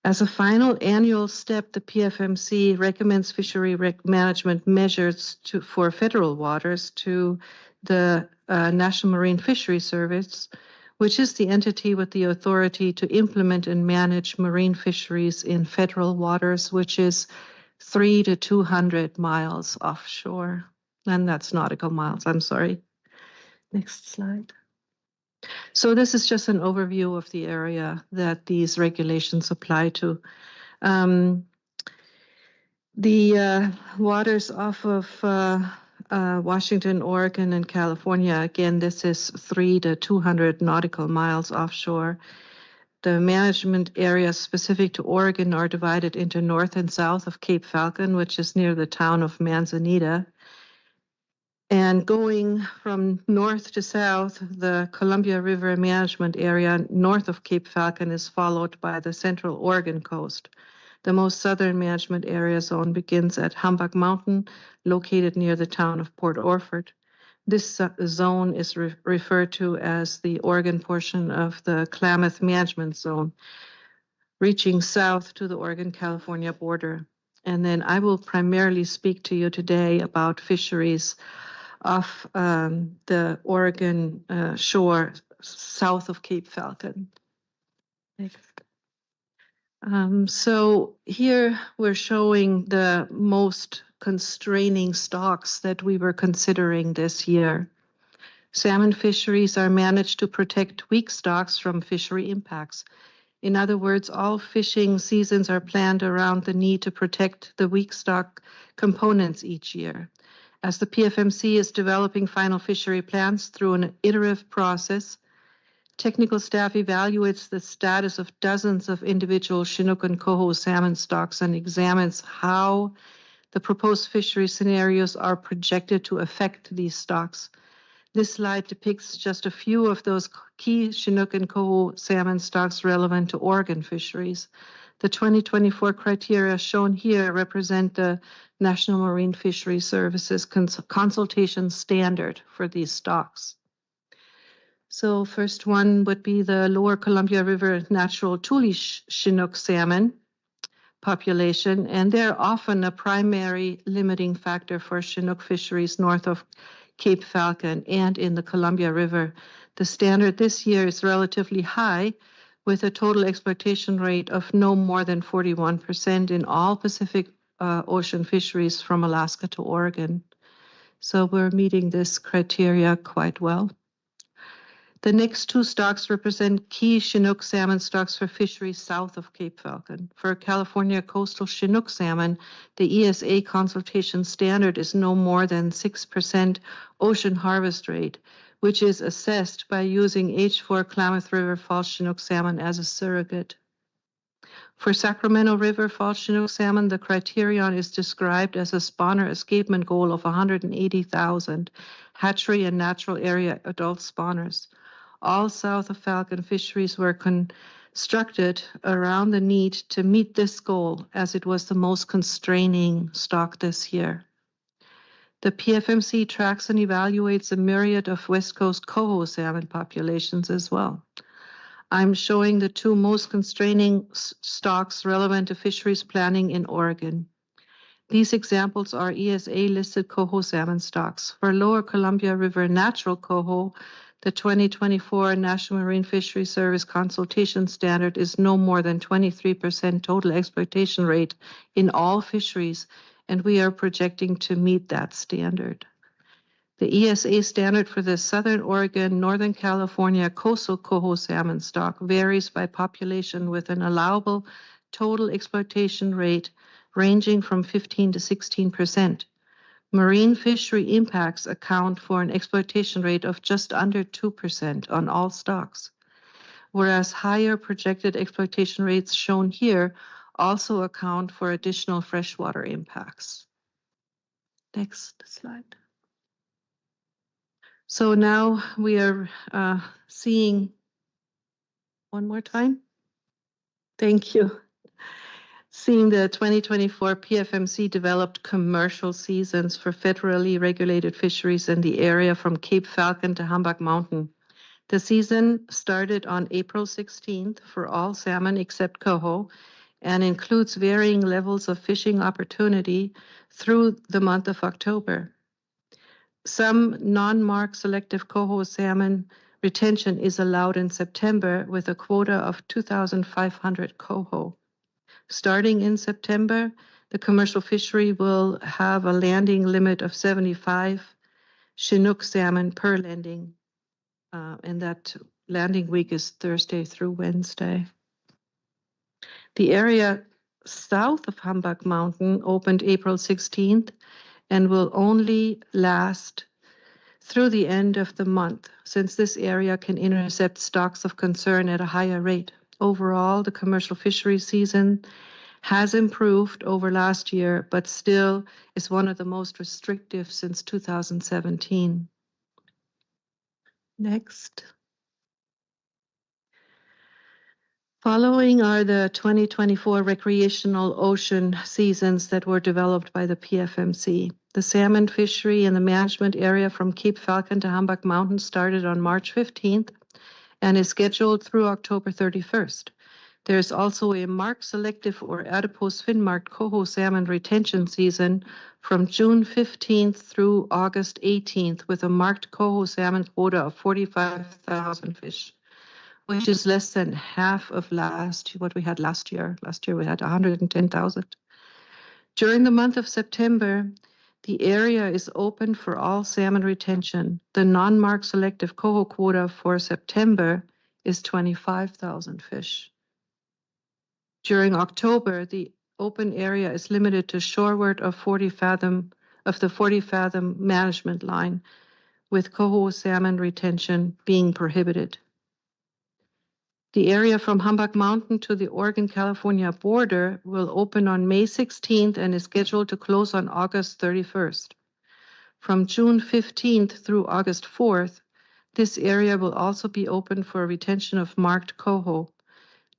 M: As a final annual step, the PFMC recommends fishery management measures for federal waters to the National Marine Fisheries Service, which is the entity with the authority to implement and manage marine fisheries in federal waters, which is 3 to 200 miles offshore. And that's nautical miles, I'm sorry. Next slide. So this is just an overview of the area that these regulations apply to. The waters off of Washington, Oregon, and California, again, this is 3 to 200 nautical miles offshore. The management areas specific to Oregon are divided into north and south of Cape Falcon, which is near the town of Manzanita. And going from north to south, the Columbia River Management Area north of Cape Falcon is followed by the Central Oregon coast. The most southern management area zone begins at Humbug Mountain, located near the town of Port Orford. This zone is referred to as the Oregon portion of the Klamath Management Zone, reaching south to the Oregon-California border. And then I will primarily speak to you today about fisheries off the Oregon shore south of Cape Falcon. Next. So here we're showing the most constraining stocks that we were considering this year. Salmon fisheries are managed to protect weak stocks from fishery impacts. In other words, all fishing seasons are planned around the need to protect the weak stock components each year. As the PFMC is developing final fishery plans through an iterative process, technical staff evaluates the status of dozens of individual Chinook and coho salmon stocks and examines how the proposed fishery scenarios are projected to affect these stocks. This slide depicts just a few of those key Chinook and coho salmon stocks relevant to Oregon fisheries. The 2024 criteria shown here represent the National Marine Fisheries Services consultation standard for these stocks. So first one would be the Lower Columbia River natural Tule Chinook salmon population, and they're often a primary limiting factor for Chinook fisheries north of Cape Falcon and in the Columbia River. The standard this year is relatively high, with a total exploitation rate of no more than 41% in all Pacific Ocean fisheries from Alaska to Oregon. So we're meeting this criteria quite well. The next two stocks represent key Chinook salmon stocks for fisheries south of Cape Falcon. For California coastal Chinook salmon, the ESA consultation standard is no more than 6% ocean harvest rate, which is assessed by using H4 Klamath River False Chinook salmon as a surrogate. For Sacramento River False Chinook salmon, the criterion is described as a spawner escapement goal of 180,000 hatchery and natural area adult spawners. All south of Falcon fisheries were constructed around the need to meet this goal, as it was the most constraining stock this year. The PFMC tracks and evaluates a myriad of West Coast coho salmon populations as well. I'm showing the two most constraining stocks relevant to fisheries planning in Oregon. These examples are ESA-listed coho salmon stocks. For Lower Columbia River natural coho, the 2024 National Marine Fisheries Service consultation standard is no more than 23% total exploitation rate in all fisheries, and we are projecting to meet that standard. The ESA standard for the Southern Oregon, Northern California coastal coho salmon stock varies by population with an allowable total exploitation rate ranging from 15 to 16%. Marine fishery impacts account for an exploitation rate of just under 2% on all stocks, whereas higher projected exploitation rates shown here also account for additional freshwater impacts. Next slide. So now we are seeing one more time. Thank you. Seeing the 2024 PFMC developed commercial seasons for federally regulated fisheries in the area from Cape Falcon to Humbug Mountain. The season started on April 16th for all salmon except coho and includes varying levels of fishing opportunity through the month of October. Some non-mark selective coho salmon retention is allowed in September with a quota of 2,500 coho. Starting in September, the commercial fishery will have a landing limit of 75 Chinook salmon per landing, and that landing week is Thursday through Wednesday. The area south of Humbug Mountain opened April 16th and will only last through the end of the month, since this area can intercept stocks of concern at a higher rate. Overall, the commercial fishery season has improved over last year, but still is one of the most restrictive since 2017. Next. Following are the 2024 recreational ocean seasons that were developed by the PFMC. The salmon fishery in the management area from Cape Falcon to Humbug Mountain started on March 15th and is scheduled through October 31st. There is also a marked selective or adipose fin-marked coho salmon retention season from June 15th through August 18th with a marked coho salmon quota of 45,000 fish, which is less than half of what we had last year. Last year we had 110,000. During the month of September, the area is open for all salmon retention. The non-marked selective coho quota for September is 25,000 fish. During October, the open area is limited to shoreward of 40 fathom of the 40 fathom management line, with coho salmon retention being prohibited. The area from Humbug Mountain to the Oregon-California border will open on May 16th and is scheduled to close on August 31st. From June 15th through August 4th, this area will also be open for retention of marked coho.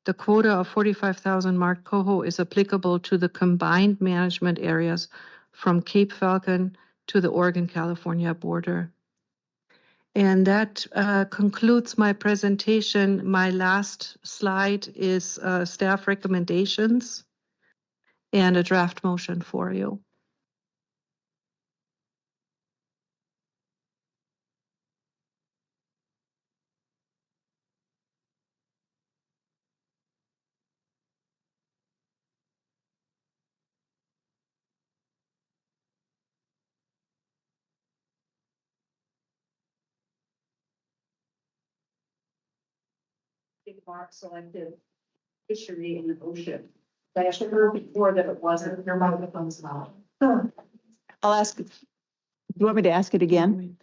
M: The quota of 45,000 marked coho is applicable to the combined management areas from Cape Falcon to the Oregon-California border. And that concludes my presentation. My last slide is staff recommendations and a draft motion for you.
I: Mark selective fishery in the ocean. I actually heard before that it wasn't, your microphone's not.
C: I'll ask, do you want me to ask it again?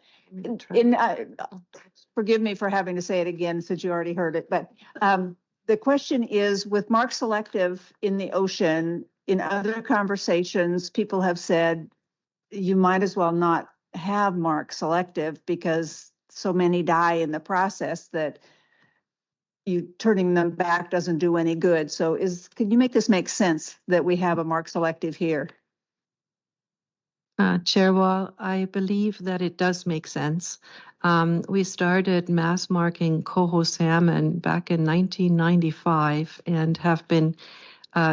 C: Forgive me for having to say it again since you already heard it, but the question is, with mark selective in the ocean, in other conversations, people have said you might as well not have mark selective because so many die in the process that you turning them back doesn't do any good. So can you make this make sense that we have a mark selective here?
M: Chair Wall, I believe that it does make sense. We started mass marking coho salmon back in 1995 and have been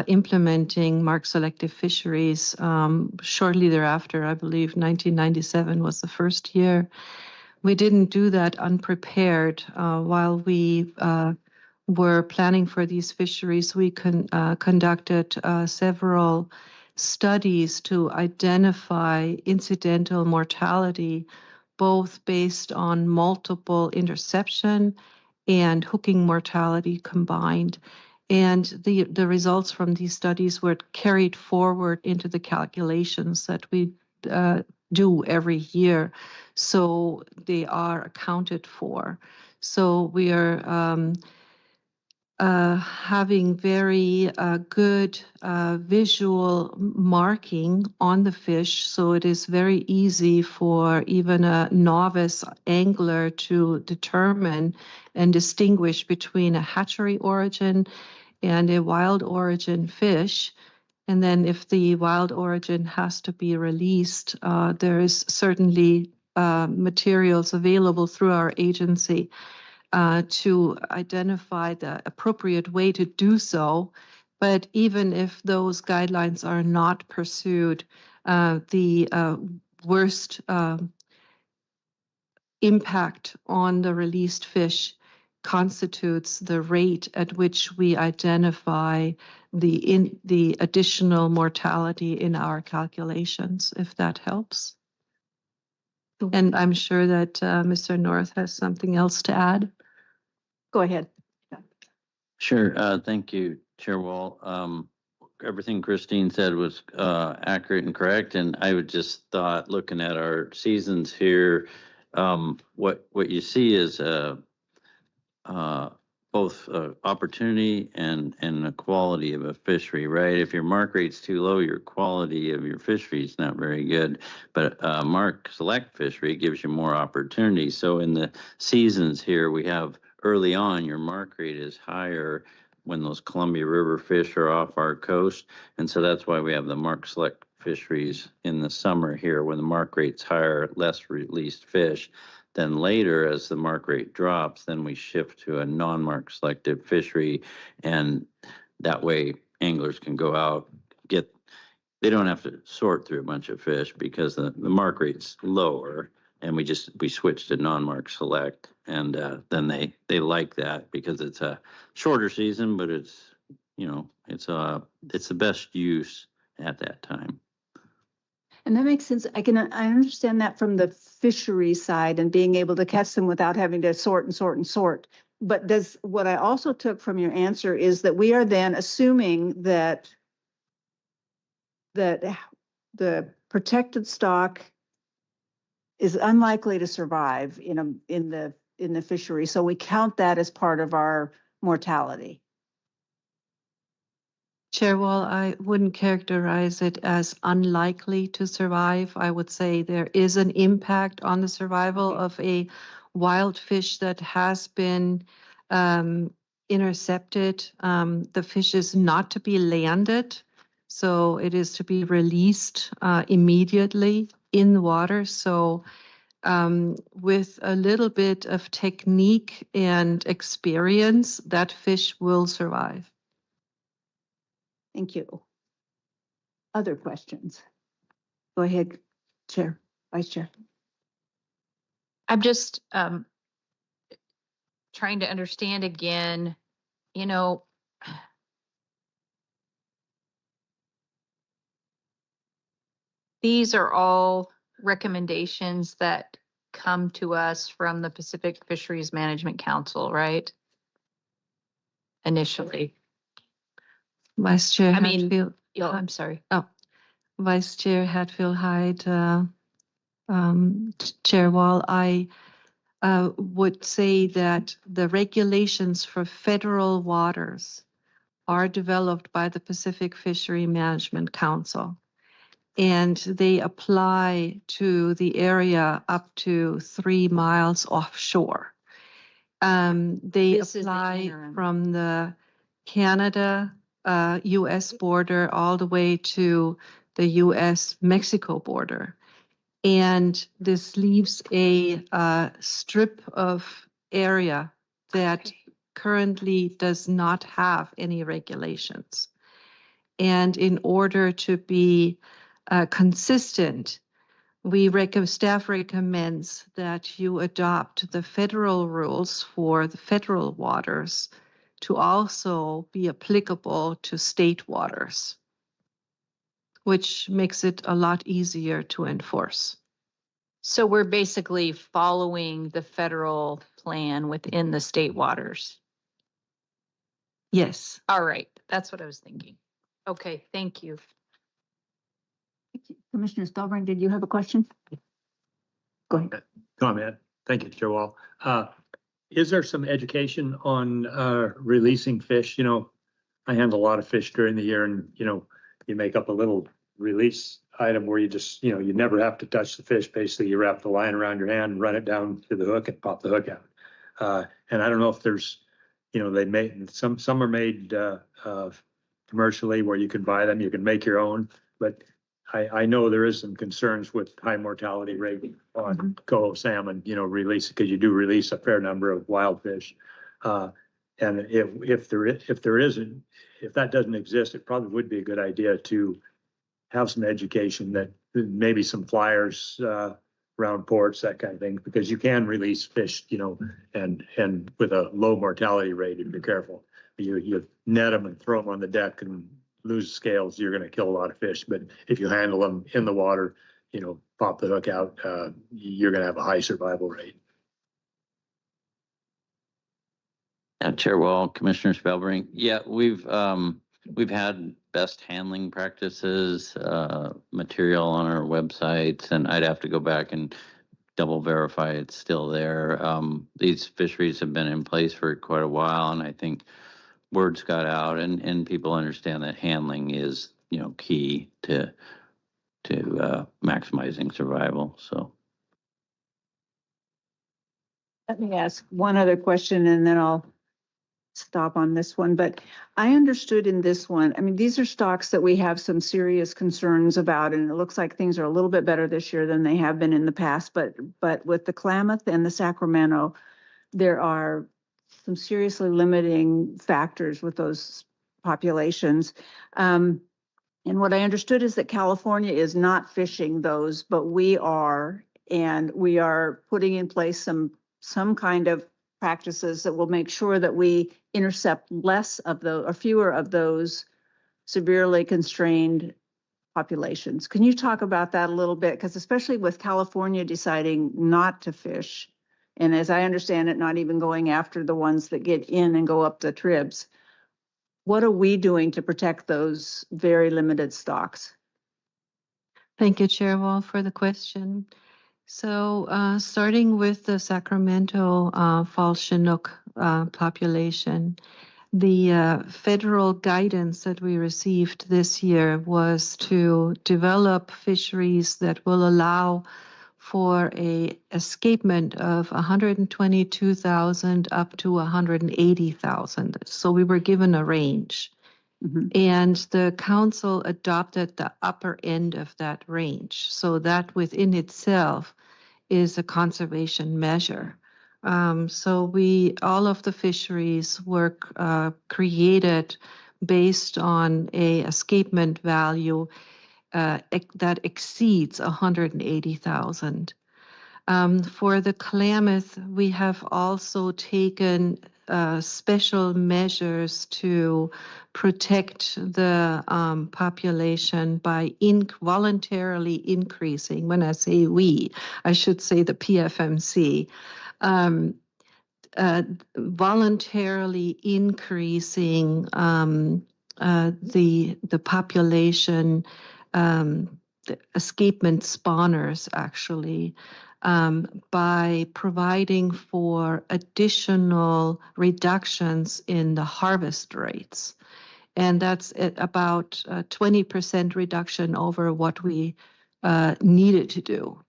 M: implementing mark selective fisheries shortly thereafter. I believe 1997 was the first year. We didn't do that unprepared. While we were planning for these fisheries, we conducted several studies to identify incidental mortality, both based on multiple interception and hooking mortality combined. And the results from these studies were carried forward into the calculations that we do every year. So they are accounted for. So we are having very good visual marking on the fish. So it is very easy for even a novice angler to determine and distinguish between a hatchery origin and a wild origin fish. And then if the wild origin has to be released, there is certainly materials available through our agency to identify the appropriate way to do so. But even if those guidelines are not pursued, the worst impact on the released fish constitutes the rate at which we identify the additional mortality in our calculations, if that helps. And I'm sure that Mr. North has something else to add.
C: Go ahead.
N: Sure. Thank you, Chair Wall. Everything Christine said was accurate and correct. And I would just thought, looking at our seasons here, what you see is both opportunity and the quality of a fishery, right? If your mark rate's too low, your quality of your fishery is not very good. But mark select fishery gives you more opportunity. So in the seasons here, we have early on, your mark rate is higher when those Columbia River fish are off our coast. And so that's why we have the mark select fisheries in the summer here, when the mark rate's higher, less released fish. Then later, as the mark rate drops, then we shift to a non-mark selective fishery. And that way anglers can go out, they don't have to sort through a bunch of fish because the mark rate's lower. And we switch to non-mark select, and then they like that because it's a shorter season, but it's the best use at that time.
C: And that makes sense. I understand that from the fishery side and being able to catch them without having to sort and sort and sort. but what I also took from your answer is that we are then assuming that the protected stock is unlikely to survive in the fishery. So we count that as part of our mortality.
M: Chair Wall, I wouldn't characterize it as unlikely to survive. I would say there is an impact on the survival of a wild fish that has been intercepted. The fish is not to be landed, so it is to be released immediately in the water. So with a little bit of technique and experience, that fish will survive.
C: Thank you. Other questions? Go ahead, Chair, Vice Chair.
J: I'm just trying to understand again, these are all recommendations that come to us from the Pacific Fisheries Management Council, right? Initially.
M: Vice Chair
J: I mean,
M: Hatfield.
J: I'm sorry.
M: Vice Chair Hatfield-Hyde, Chair Wall, I would say that the regulations for federal waters are developed by the Pacific Fishery Management Council, and they apply to the area up to 3 miles offshore. They apply from the Canada U.S. border all the way to the U.S.-Mexico border. And this leaves a strip of area that currently does not have any regulations. And in order to be consistent, staff recommends that you adopt the federal rules for the federal waters to also be applicable to state waters, which makes it a lot easier to enforce.
J: So we're basically following the federal plan within the state waters.
M: Yes.
J: All right. That's what I was thinking. Okay. Thank you.
C: Commissioner Spellbrink, did you have a question? Go ahead.
L: Comment. Thank you, Chair Wall. Is there some education on releasing fish? I handle a lot of fish during the year, and you make up a little release item where you just, you never have to touch the fish. Basically, you wrap the line around your hand, run it down to the hook, and pop the hook out. And I don't know if there's, they made some are made commercially where you can buy them, you can make your own, but I know there is some concerns with high mortality rate on coho salmon, release, because you do release a fair number of wild fish. And if that doesn't exist, it probably would be a good idea to have some education, that maybe some flyers around ports, that kind of thing, because you can release fish, and with a low mortality rate, if you're careful. You net them and throw them on the deck and lose scales, you're going to kill a lot of fish. But if you handle them in the water, pop the hook out, you're going to have a high survival rate.
N: Chair Wall, Commissioner Spellbrink. Yeah, we've had best handling practices material on our websites, and I'd have to go back and double verify it's still there. These fisheries have been in place for quite a while, and I think words got out, and people understand that handling is, key to maximizing survival. So
C: let me ask one other question, and then I'll stop on this one. But I understood in this one, these are stocks that we have some serious concerns about, and it looks like things are a little bit better this year than they have been in the past. But with the Klamath and the Sacramento, there are some seriously limiting factors with those populations. And what I understood is that California is not fishing those, but we are, and we are putting in place some kind of practices that will make sure that we intercept less of those, or fewer of those severely constrained populations. Can you talk about that a little bit? Because especially with California deciding not to fish And as I understand it, not even going after the ones that get in and go up the tribs. What are we doing to protect those very limited stocks?
M: Thank you, Chair Wall, for the question. So starting with the Sacramento Falls Chinook population, the federal guidance that we received this year was to develop fisheries that will allow for a escapement of 122,000 up to 180,000. So we were given a range. And the council adopted the upper end of that range. So that within itself is a conservation measure. So all of the fisheries were created based on a escapement value that exceeds 180,000. For the Klamath, we have also taken special measures to protect the population by voluntarily increasing. When I say we, I should say the PFMC. Voluntarily increasing the population, the escapement spawners actually, by providing for additional reductions in the harvest rates. And that's about 20% reduction over what we needed to do.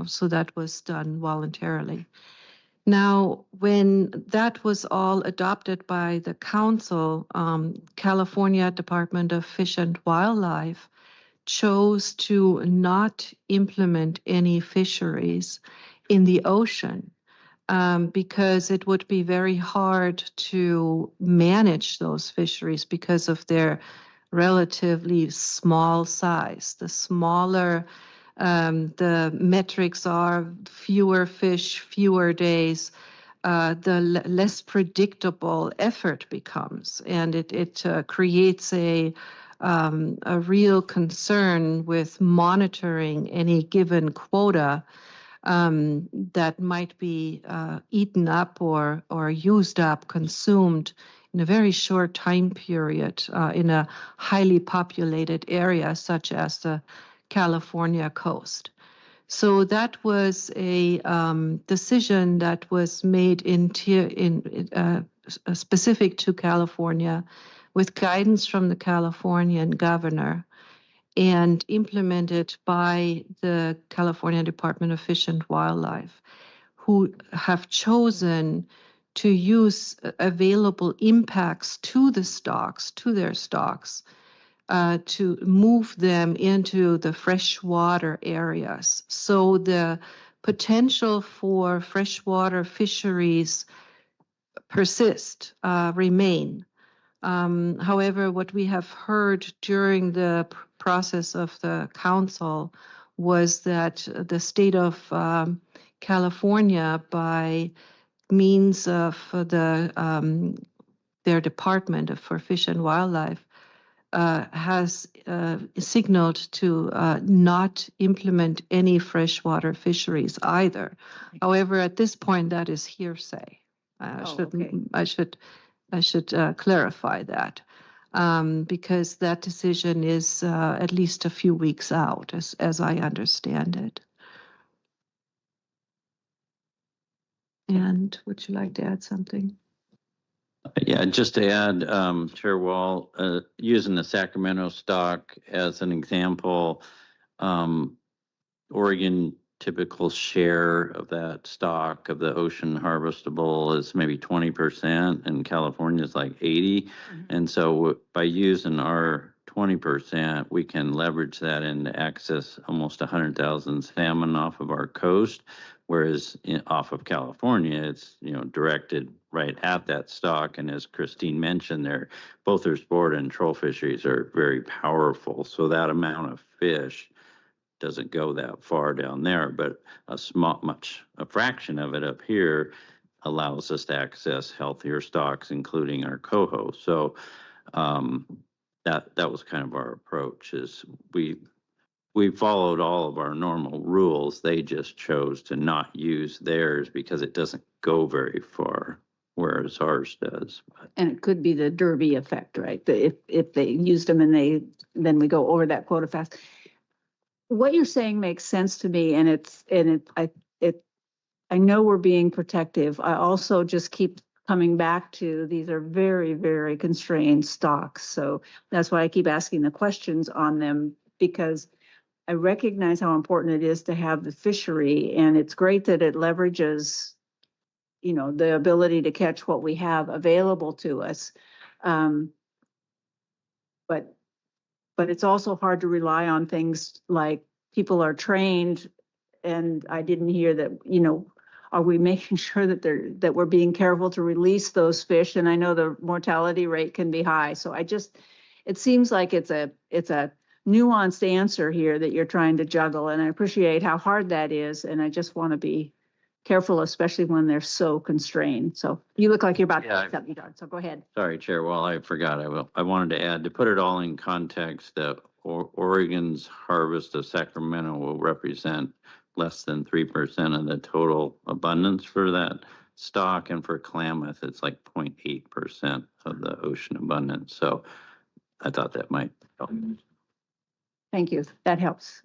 M: So that was done voluntarily. Now, when that was all adopted by the council, California Department of Fish and Wildlife chose to not implement any fisheries in the ocean because it would be very hard to manage those fisheries because of their relatively small size. The smaller the metrics are, fewer fish, fewer days, the less predictable effort becomes. And it creates a real concern with monitoring any given quota that might be eaten up or used up, consumed in a very short time period in a highly populated area such as the California coast. So that was a decision that was made specific to California with guidance from the Californian governor and implemented by the California Department of Fish and Wildlife, who have chosen to use available impacts to the stocks, to their stocks, to move them into the freshwater areas. So the potential for freshwater fisheries remain. However, what we have heard during the process of the council was that the state of California, by means of their Department for Fish and Wildlife, has signaled to not implement any freshwater fisheries either. However, at this point, that is hearsay. I should clarify that because that decision is at least a few weeks out, as I understand it. And would you like to add something?
N: Yeah, just to add, Chair Wall, using the Sacramento stock as an example, Oregon typical share of that stock of the ocean harvestable is maybe 20%, and California is like 80. And so by using our 20%, we can leverage that and access almost 100,000 salmon off of our coast. Whereas off of California, it's directed right at that stock. And as Christine mentioned, both their sport and troll fisheries are very powerful. So that amount of fish doesn't go that far down there, but a fraction of it up here allows us to access healthier stocks, including our coho. So that was kind of our approach. Is we we followed all of our normal rules. They just chose to not use theirs because it doesn't go very far, whereas ours does.
C: And it could be the Derby effect, right? If they used them and then we go over that quota fast. What you're saying makes sense to me, and I know we're being protective. I also just keep coming back to, these are very, very constrained stocks. So that's why I keep asking the questions on them, because I recognize how important it is to have the fishery, and it's great that it leverages, you know, the ability to catch what we have available to us. But it's also hard to rely on things like people are trained, and I didn't hear that, you know, are we making sure that we're being careful to release those fish? And I know the mortality rate can be high. So it seems like it's a nuanced answer here that you're trying to juggle. And I appreciate how hard that is. And I just want to be careful, especially when they're so constrained. So you look like you're about to say something, Don, so go ahead.
N: Sorry, Chair. Well, I forgot. I wanted to add, to put it all in context, that Oregon's harvest of Sacramento will represent less than 3% of the total abundance for that stock. And for Klamath, it's like 0.8% of the ocean abundance. So I thought that might help.
C: Thank you. That helps.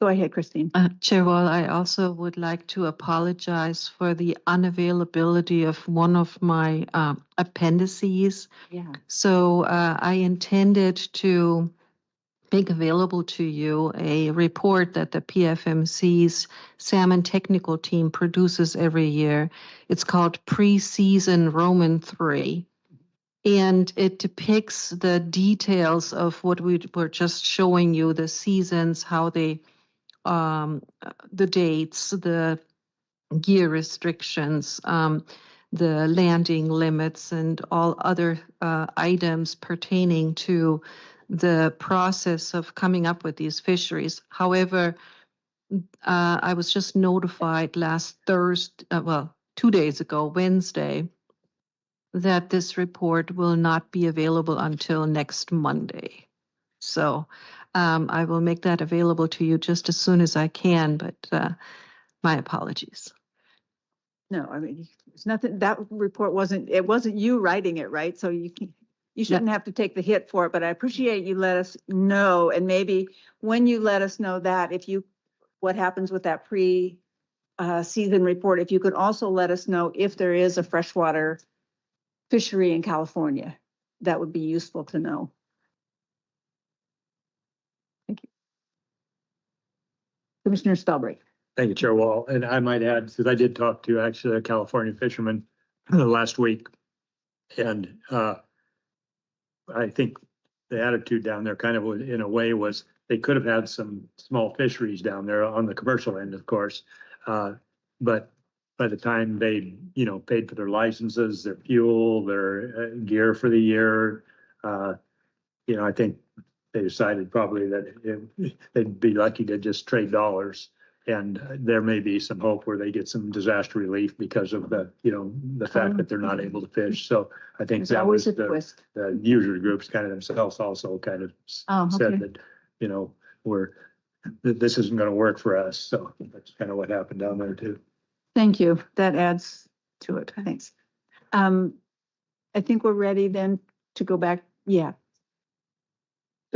C: Go ahead, Christine.
M: Chair Wall, I also would like to apologize for the unavailability of one of my appendices.
C: Yeah.
M: So I intended to make available to you a report that the PFMC's salmon technical team produces every year. It's called Pre-Season Roman 3. And it depicts the details of what we were just showing you, the seasons, how they, the dates, the gear restrictions, the landing limits, and all other items pertaining to the process of coming up with these fisheries. However, I was just notified last Thursday, 2 days ago, Wednesday, that this report will not be available until next Monday. So I will make that available to you just as soon as I can, but my apologies.
C: No, I mean, it's nothing, that report wasn't you writing it, right? So you shouldn't have to take the hit for it, but I appreciate you let us know. And maybe when you let us know that, what happens with that pre-season report, if you could also let us know if there is a freshwater fishery in California, that would be useful to know. Thank you. Commissioner Spellbright.
L: Thank you, Chair Wall. And I might add, because I did talk to actually a California fisherman last week, and I think the attitude down there kind of in a way was they could have had some small fisheries down there on the commercial end, of course. But by the time they, paid for their licenses, their fuel, their gear for the year, I think they decided probably that they'd be lucky to just trade dollars. And there may be some hope where they get some disaster relief because of the, the fact that they're not able to fish. So I think that was the user groups kind of themselves also kind of said that, this isn't going to work for us. So that's kind of what happened down there too.
C: Thank you. That adds to it. Thanks. I think we're ready then to go back. Yeah.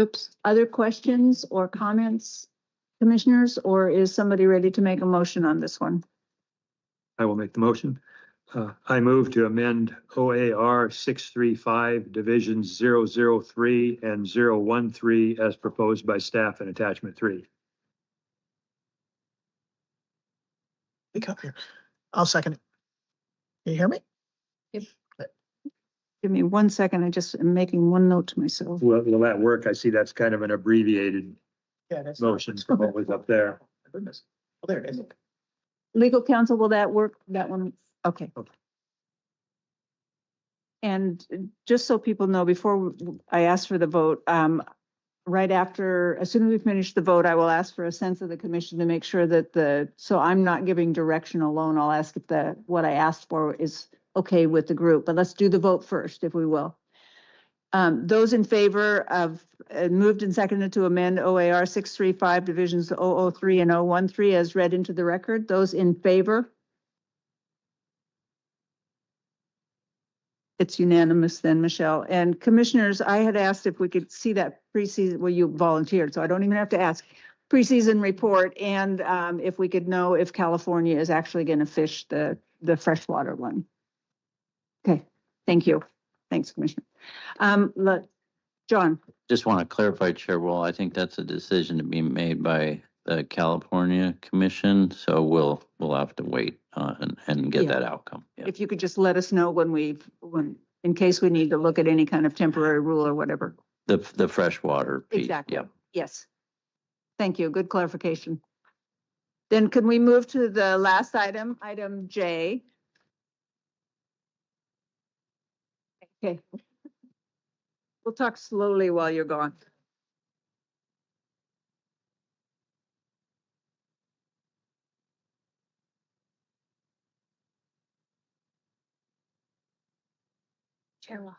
C: Oops. Other questions or comments? Commissioners, or is somebody ready to make a motion on this one?
L: I will make the motion. I move to amend OAR 635 divisions 003 and 013 as proposed by staff in attachment 3.
D: Come here. I'll second it. Can you hear me?
C: Yep. Give me 1 second. I just am making one note to myself.
L: Will that work? I see that's kind of an abbreviated
D: That's
L: motion from what was up there.
D: Goodness. Oh, there it is.
C: Legal counsel, will that work? That one? Okay. And just so people know, before I ask for the vote, right after, as soon as we finish the vote, I will ask for a sense of the commission to make sure that so I'm not giving direction alone. I'll ask if what I asked for is okay with the group, but let's do the vote first, if we will. Those in favor of, moved and seconded to amend OAR 635 divisions 003 and 013 as read into the record, those in favor? It's unanimous then, Michelle. And commissioners, I had asked if we could see that preseason, well, you volunteered, so I don't even have to ask, preseason report, and if we could know if California is actually going to fish the freshwater one. Okay, thank you. Thanks, Commissioner. John.
N: Just want to clarify, Chair Wall, I think that's a decision to be made by the California Commission, so we'll have to wait and get that outcome. Yeah.
C: If you could just let us know when in case we need to look at any kind of temporary rule or whatever.
N: The freshwater piece.
C: Exactly.
N: Yeah.
C: Yes. Thank you. Good clarification. Then can we move to the last item, item J? Okay. We'll talk slowly while you're gone.
I: Chair Wall,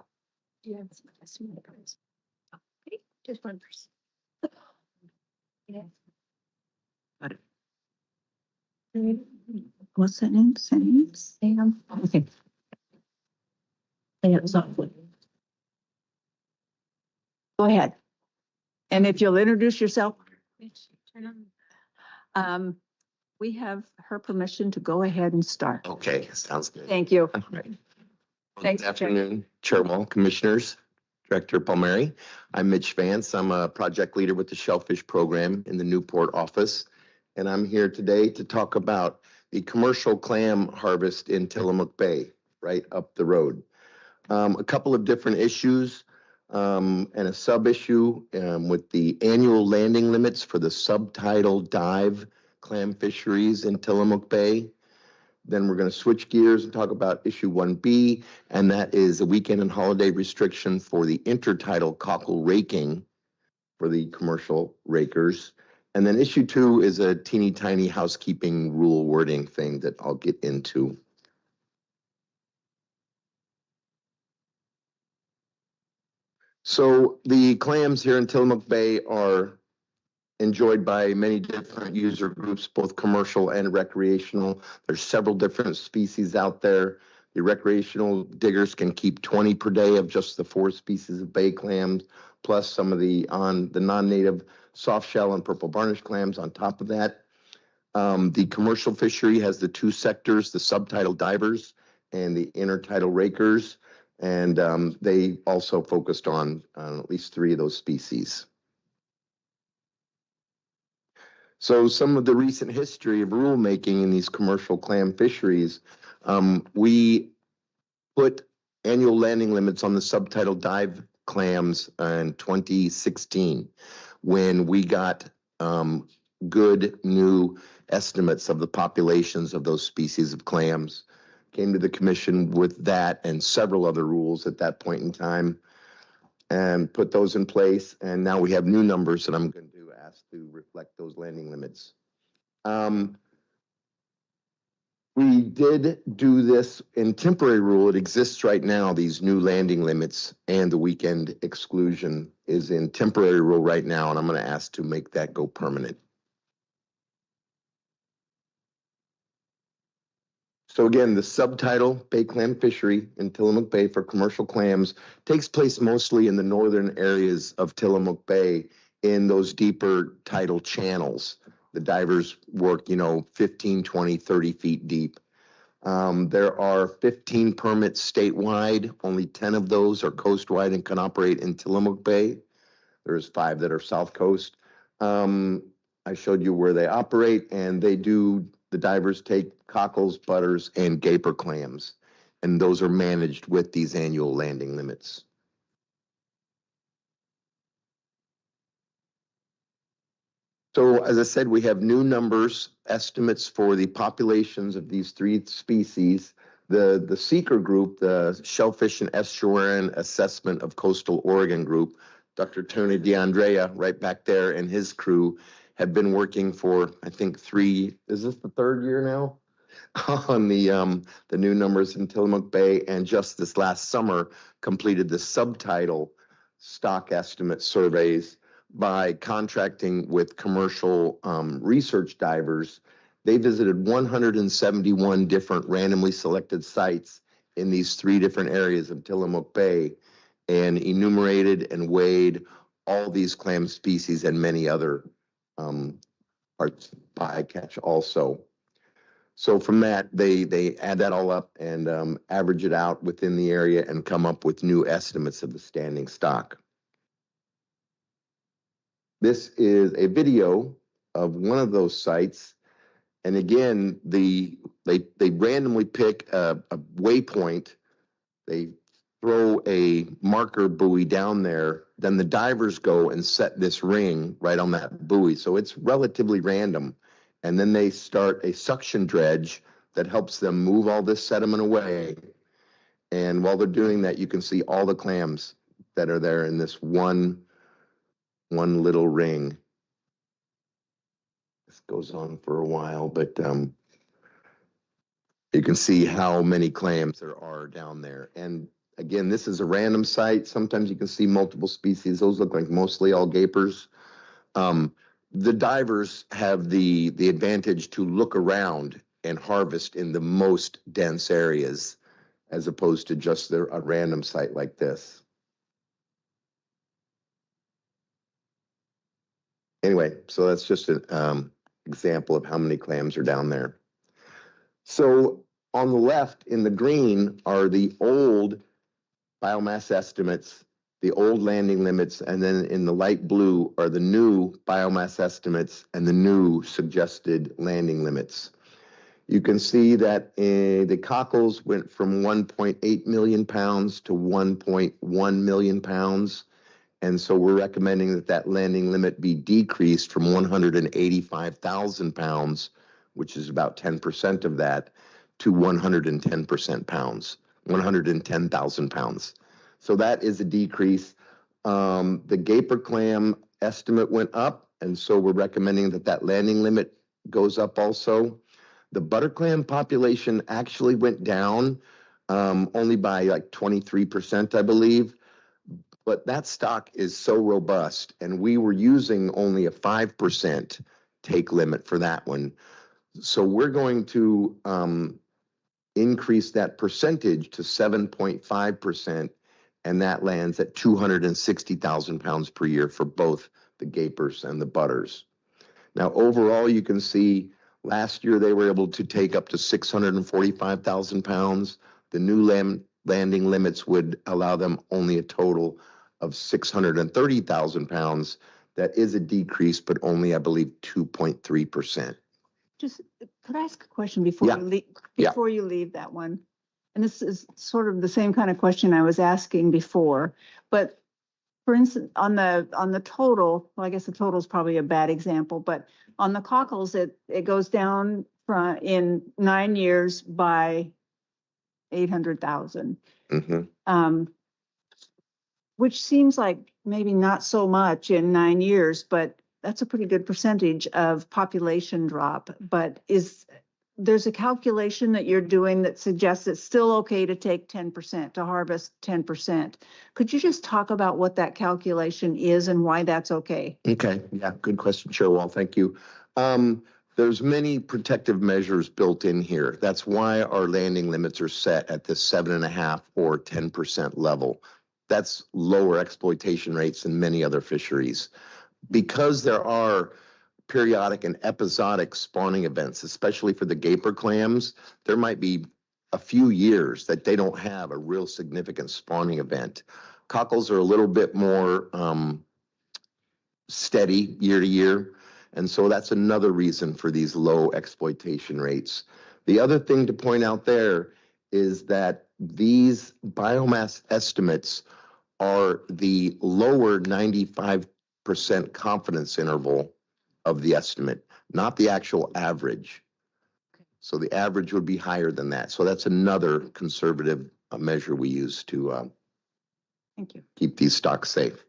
I: do you have some testimony? Okay, just one person. Yeah.
C: What's that name? Sam?
I: Sam.
C: Okay.
I: Say it softly.
C: Go ahead. And if you'll introduce yourself.
I: Turn on.
C: We have her permission to go ahead and start.
O: Okay, sounds good.
C: Thank you.
O: All right. Well,
C: Thanks,
O: good afternoon, Chair Wall, Commissioners, Director Palmieri. I'm Mitch Vance. I'm a project leader with the Shellfish Program in the Newport office. And I'm here today to talk about the commercial clam harvest in Tillamook Bay, right up the road. A couple of different issues and a sub-issue with the annual landing limits for the subtidal dive clam fisheries in Tillamook Bay. Then we're going to switch gears and talk about issue 1B, and that is a weekend and holiday restriction for the intertidal cockle raking for the commercial rakers. And then issue 2 is a teeny tiny housekeeping rule wording thing that I'll get into. So the clams here in Tillamook Bay are enjoyed by many different user groups, both commercial and recreational. There's several different species out there. The recreational diggers can keep 20 per day of just the 4 species of bay clams, plus some of the non-native soft shell and purple varnish clams on top of that. The commercial fishery has the 2 sectors, the subtidal divers and the intertidal rakers, and they also focused on at least 3 of those species. So some of the recent history of rulemaking in these commercial clam fisheries, we put annual landing limits on the subtidal dive clams in 2016 when we got good new estimates of the populations of those species of clams. Came to the commission with that and several other rules at that point in time and put those in place. And now we have new numbers that I'm going to ask to reflect those landing limits. We did do this in temporary rule. It exists right now, these new landing limits, and the weekend exclusion is in temporary rule right now, and I'm going to ask to make that go permanent. So again, the subtidal bay clam fishery in Tillamook Bay for commercial clams takes place mostly in the northern areas of Tillamook Bay in those deeper tidal channels. The divers work, 15, 20, 30 feet deep. There are 15 permits statewide. Only 10 of those are coastwide and can operate in Tillamook Bay. There's 5 that are South Coast. I showed you where they operate, and the divers take cockles, butters, and gaper clams, and those are managed with these annual landing limits. So as I said, we have new numbers, estimates for the populations of these 3 species. The seeker group, the Shellfish and Estuarine Assessment of Coastal Oregon group, Dr. Tony D'Andrea right back there and his crew have been working for, I think, is this the 3rd year now? On the new numbers in Tillamook Bay, and just this last summer completed the subtidal stock estimate surveys by contracting with commercial research divers. They visited 171 different randomly selected sites in these 3 different areas of Tillamook Bay and enumerated and weighed all these clam species and many other parts of bycatch also. So from that, they add that all up and average it out within the area and come up with new estimates of the standing stock. This is a video of one of those sites. And again, they randomly pick a waypoint. They throw a marker buoy down there. Then the divers go and set this ring right on that buoy. So it's relatively random. And then they start a suction dredge that helps them move all this sediment away. And while they're doing that, you can see all the clams that are there in this one little ring. This goes on for a while, but you can see how many clams there are down there. And again, this is a random site. Sometimes you can see multiple species. Those look like mostly all gapers. The divers have the advantage to look around and harvest in the most dense areas as opposed to just a random site like this. Anyway, so that's just an example of how many clams are down there. So on the left in the green are the old biomass estimates, the old landing limits, and then in the light blue are the new biomass estimates and the new suggested landing limits. You can see that the cockles went from 1.8 million pounds to 1.1 million pounds. And so we're recommending that that landing limit be decreased from 185,000 pounds, which is about 10% of that, to 110% pounds, 110,000 pounds. So that is a decrease. The gaper clam estimate went up, and so we're recommending that that landing limit goes up also. The butter clam population actually went down only by like 23%, I believe. But that stock is so robust, and we were using only a 5% take limit for that one. So we're going to increase that percentage to 7.5%, and that lands at 260,000 pounds per year for both the gapers and the butters. Now, overall, you can see last year they were able to take up to 645,000 pounds. The new landing limits would allow them only a total of 630,000 pounds. That is a decrease, but only, I believe, 2.3%.
C: Just, could I ask a question before you leave that one? And this is sort of the same kind of question I was asking before, but for instance, on the total, well, I guess the total is probably a bad example, but on the cockles, it goes down in 9 years by 800,000. Mm-hmm. Which seems like maybe not so much in 9 years, but that's a pretty good percentage of population drop. But there's a calculation that you're doing that suggests it's still okay to take 10%, to harvest 10%. Could you just talk about what that calculation is and why that's okay?
O: Okay, yeah, good question, Chair Wall, thank you. There's many protective measures built in here. That's why our landing limits are set at this 7.5 or 10% level. That's lower exploitation rates than many other fisheries. Because there are periodic and episodic spawning events, especially for the gaper clams, there might be a few years that they don't have a real significant spawning event. Cockles are a little bit more steady year to year, and so that's another reason for these low exploitation rates. The other thing to point out there is that these biomass estimates are the lower 95% confidence interval of the estimate, not the actual average. So the average would be higher than that. So that's another conservative measure we use to
C: Thank you.
O: Keep these stocks safe.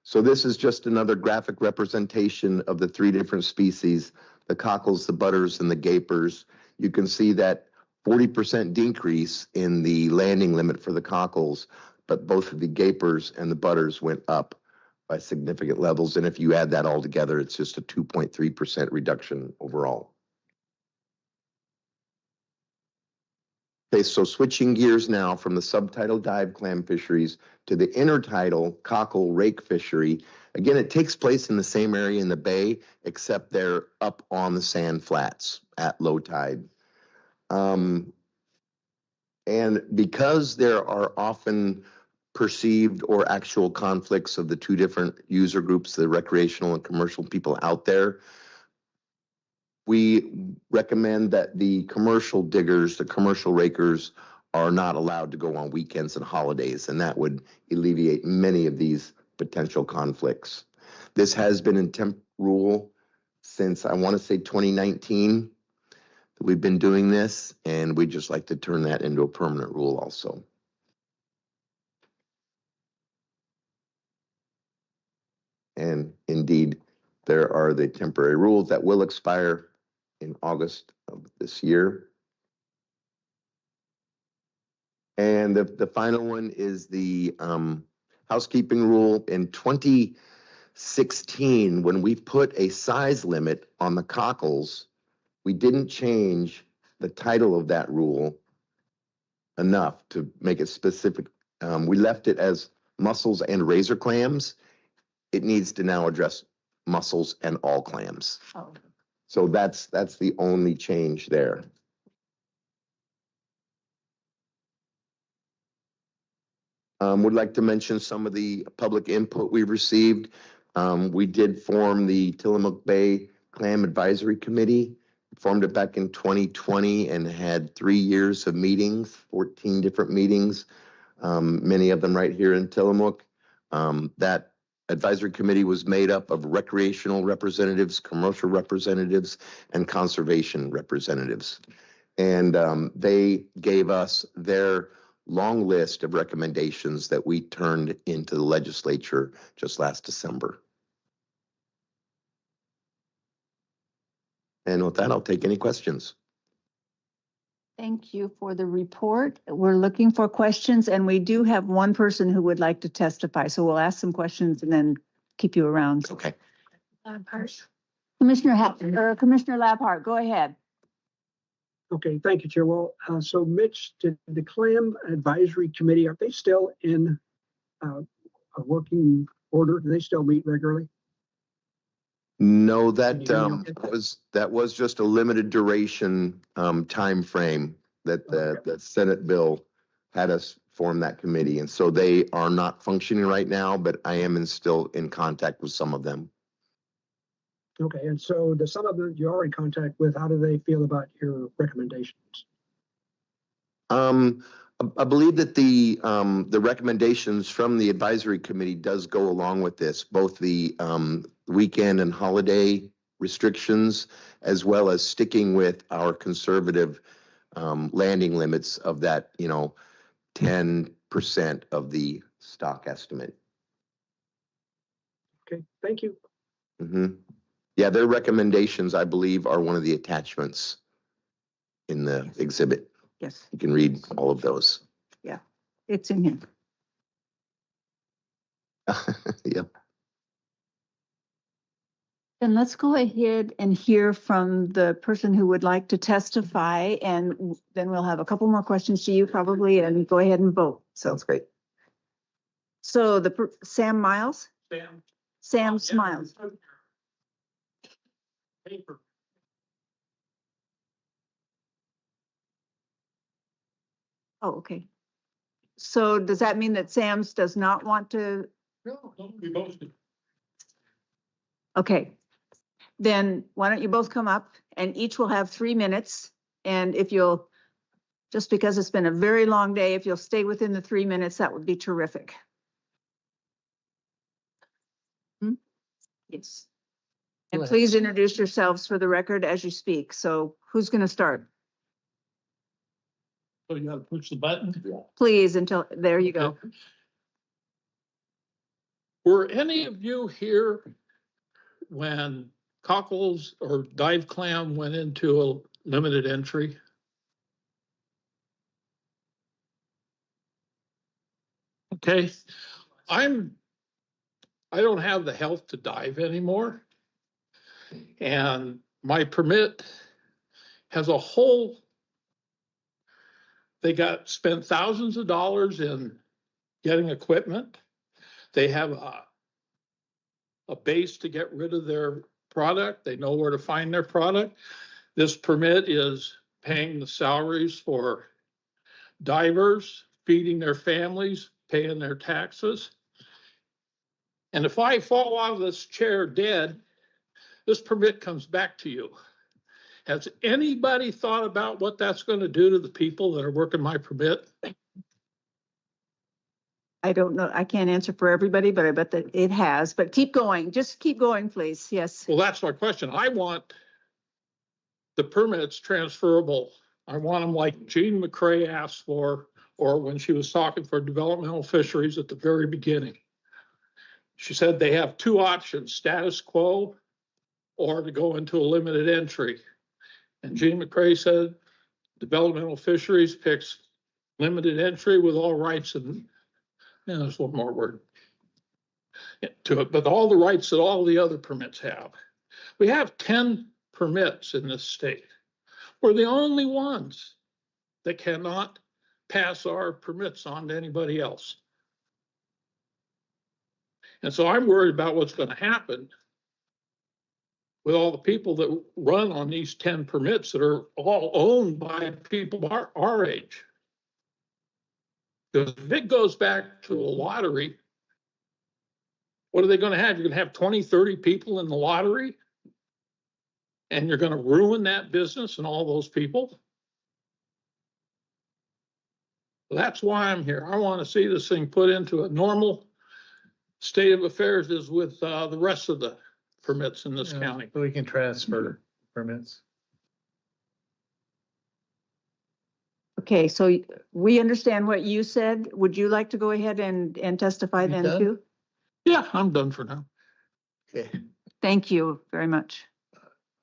O: So this is just another graphic representation of the 3 different species, the cockles, the butters, and the gapers. You can see that 40% decrease in the landing limit for the cockles, but both of the gapers and the butters went up by significant levels. And if you add that all together, it's just a 2.3% reduction overall. Okay, so switching gears now from the subtidal dive clam fisheries to the intertidal cockle rake fishery. Again, it takes place in the same area in the bay, except they're up on the sand flats at low tide. And because there are often perceived or actual conflicts of the two different user groups, the recreational and commercial people out there, we recommend that the commercial diggers, the commercial rakers, are not allowed to go on weekends and holidays, and that would alleviate many of these potential conflicts. This has been in temp rule since, I want to say, 2019. We've been doing this, and we'd just like to turn that into a permanent rule also. And indeed, there are the temporary rules that will expire in August of this year. And the final one is the housekeeping rule. In 2016, when we put a size limit on the cockles, we didn't change the title of that rule enough to make it specific. We left it as mussels and razor clams. It needs to now address mussels and all clams.
C: Oh.
O: So that's the only change there. Would like to mention some of the public input we received. We did form the Tillamook Bay Clam Advisory Committee. Formed it back in 2020 and had 3 years of meetings, 14 different meetings, many of them right here in Tillamook. That advisory committee was made up of recreational representatives, commercial representatives, and conservation representatives. And they gave us their long list of recommendations that we turned into the legislature just last December. And with that, I'll take any questions.
C: Thank you for the report. We're looking for questions, and we do have one person who would like to testify. So we'll ask some questions and then keep you around.
O: Okay.
C: Commissioner Labhart, go ahead.
F: Okay, thank you, Chair. Well, so Mitch, did the Clam Advisory Committee, are they still in a working order? Do they still meet regularly?
O: No, that was just a limited duration time frame that the Senate bill had us form that committee, and so they are not functioning right now. But I am still in contact with some of them.
F: Okay, and so the some of them you're already in contact with, how do they feel about your recommendations?
O: I believe that the recommendations from the advisory committee does go along with this, both the weekend and holiday restrictions, as well as sticking with our conservative landing limits of that, 10% of the stock estimate.
F: Okay, thank you.
O: Mm-hmm. Yeah, their recommendations, I believe, are one of the attachments in the exhibit.
C: Yes.
O: You can read all of those.
C: Yeah, it's in here.
O: Yep.
C: Then let's go ahead and hear from the person who would like to testify, and then we'll have a couple more questions to you probably, and go ahead and vote.
O: Sounds great.
C: So Sam Miles? Sam
F: Yeah.
C: Smiles.
F: Paper.
C: Oh, okay. So does that mean that Sam's does not want to?
F: No, we both do.
C: Okay. Then why don't you both come up, and each will have 3 minutes. And if you'll, just because it's been a very long day, if you'll stay within the 3 minutes, that would be terrific. Yes. And please introduce yourselves for the record as you speak. So who's going to start?
P: So you gotta push the button?
C: Please, until, there you go.
P: Were any of you here when cockles or dive clam went into a limited entry? Okay, I don't have the health to dive anymore. And my permit has a whole, they spent thousands of dollars in getting equipment. They have a base to get rid of their product. They know where to find their product. This permit is paying the salaries for divers, feeding their families, paying their taxes. And if I fall out of this chair dead, this permit comes back to you. Has anybody thought about what that's going to do to the people that are working my permit?
C: I don't know. I can't answer for everybody, but I bet that it has. But keep going. Just keep going, please. Yes.
P: Well, that's my question. I want the permits transferable. I want them like Jean McCrae asked for, or when she was talking for developmental fisheries at the very beginning. She said they have two options, status quo or to go into a limited entry. And Jean McCrae said developmental fisheries picks limited entry with all rights and there's one more word to it, but all the rights that all the other permits have. We have 10 permits in this state. We're the only ones that cannot pass our permits on to anybody else. And so I'm worried about what's going to happen with all the people that run on these 10 permits that are all owned by people our age. Because if it goes back to a lottery, what are they going to have? You're going to have 20, 30 people in the lottery, and you're going to ruin that business and all those people. That's why I'm here. I want to see this thing put into a normal state of affairs as with the rest of the permits in this county.
Q: So we can transfer permits.
C: Okay, so we understand what you said. Would you like to go ahead and testify then
Q: done?
C: too?
P: Yeah, I'm done for now.
Q: Okay.
C: Thank you very much.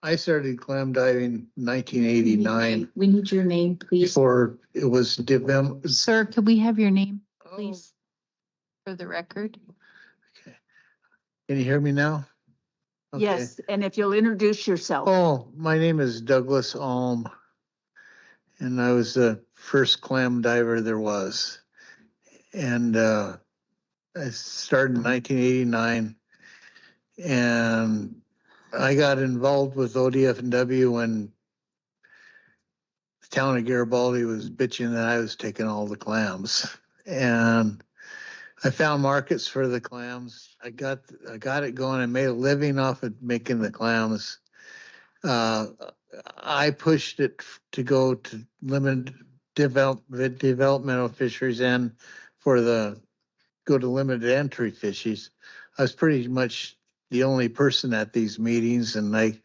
Q: I started clam diving 1989
I: We need your name, please.
Q: before it was developed.
I: Sir, could we have your name, please, for the record?
Q: Can you hear me now? Okay.
C: Yes, and if you'll introduce yourself.
Q: Oh, my name is Douglas Alm, and I was the first clam diver there was. And I started in 1989, and I got involved with ODF&W when the town of Garibaldi was bitching that I was taking all the clams. And I found markets for the clams. I got it going. I made a living off of making the clams. I pushed it to go to limited developmental fisheries and for the go to limited entry fisheries. I was pretty much the only person at these meetings, and I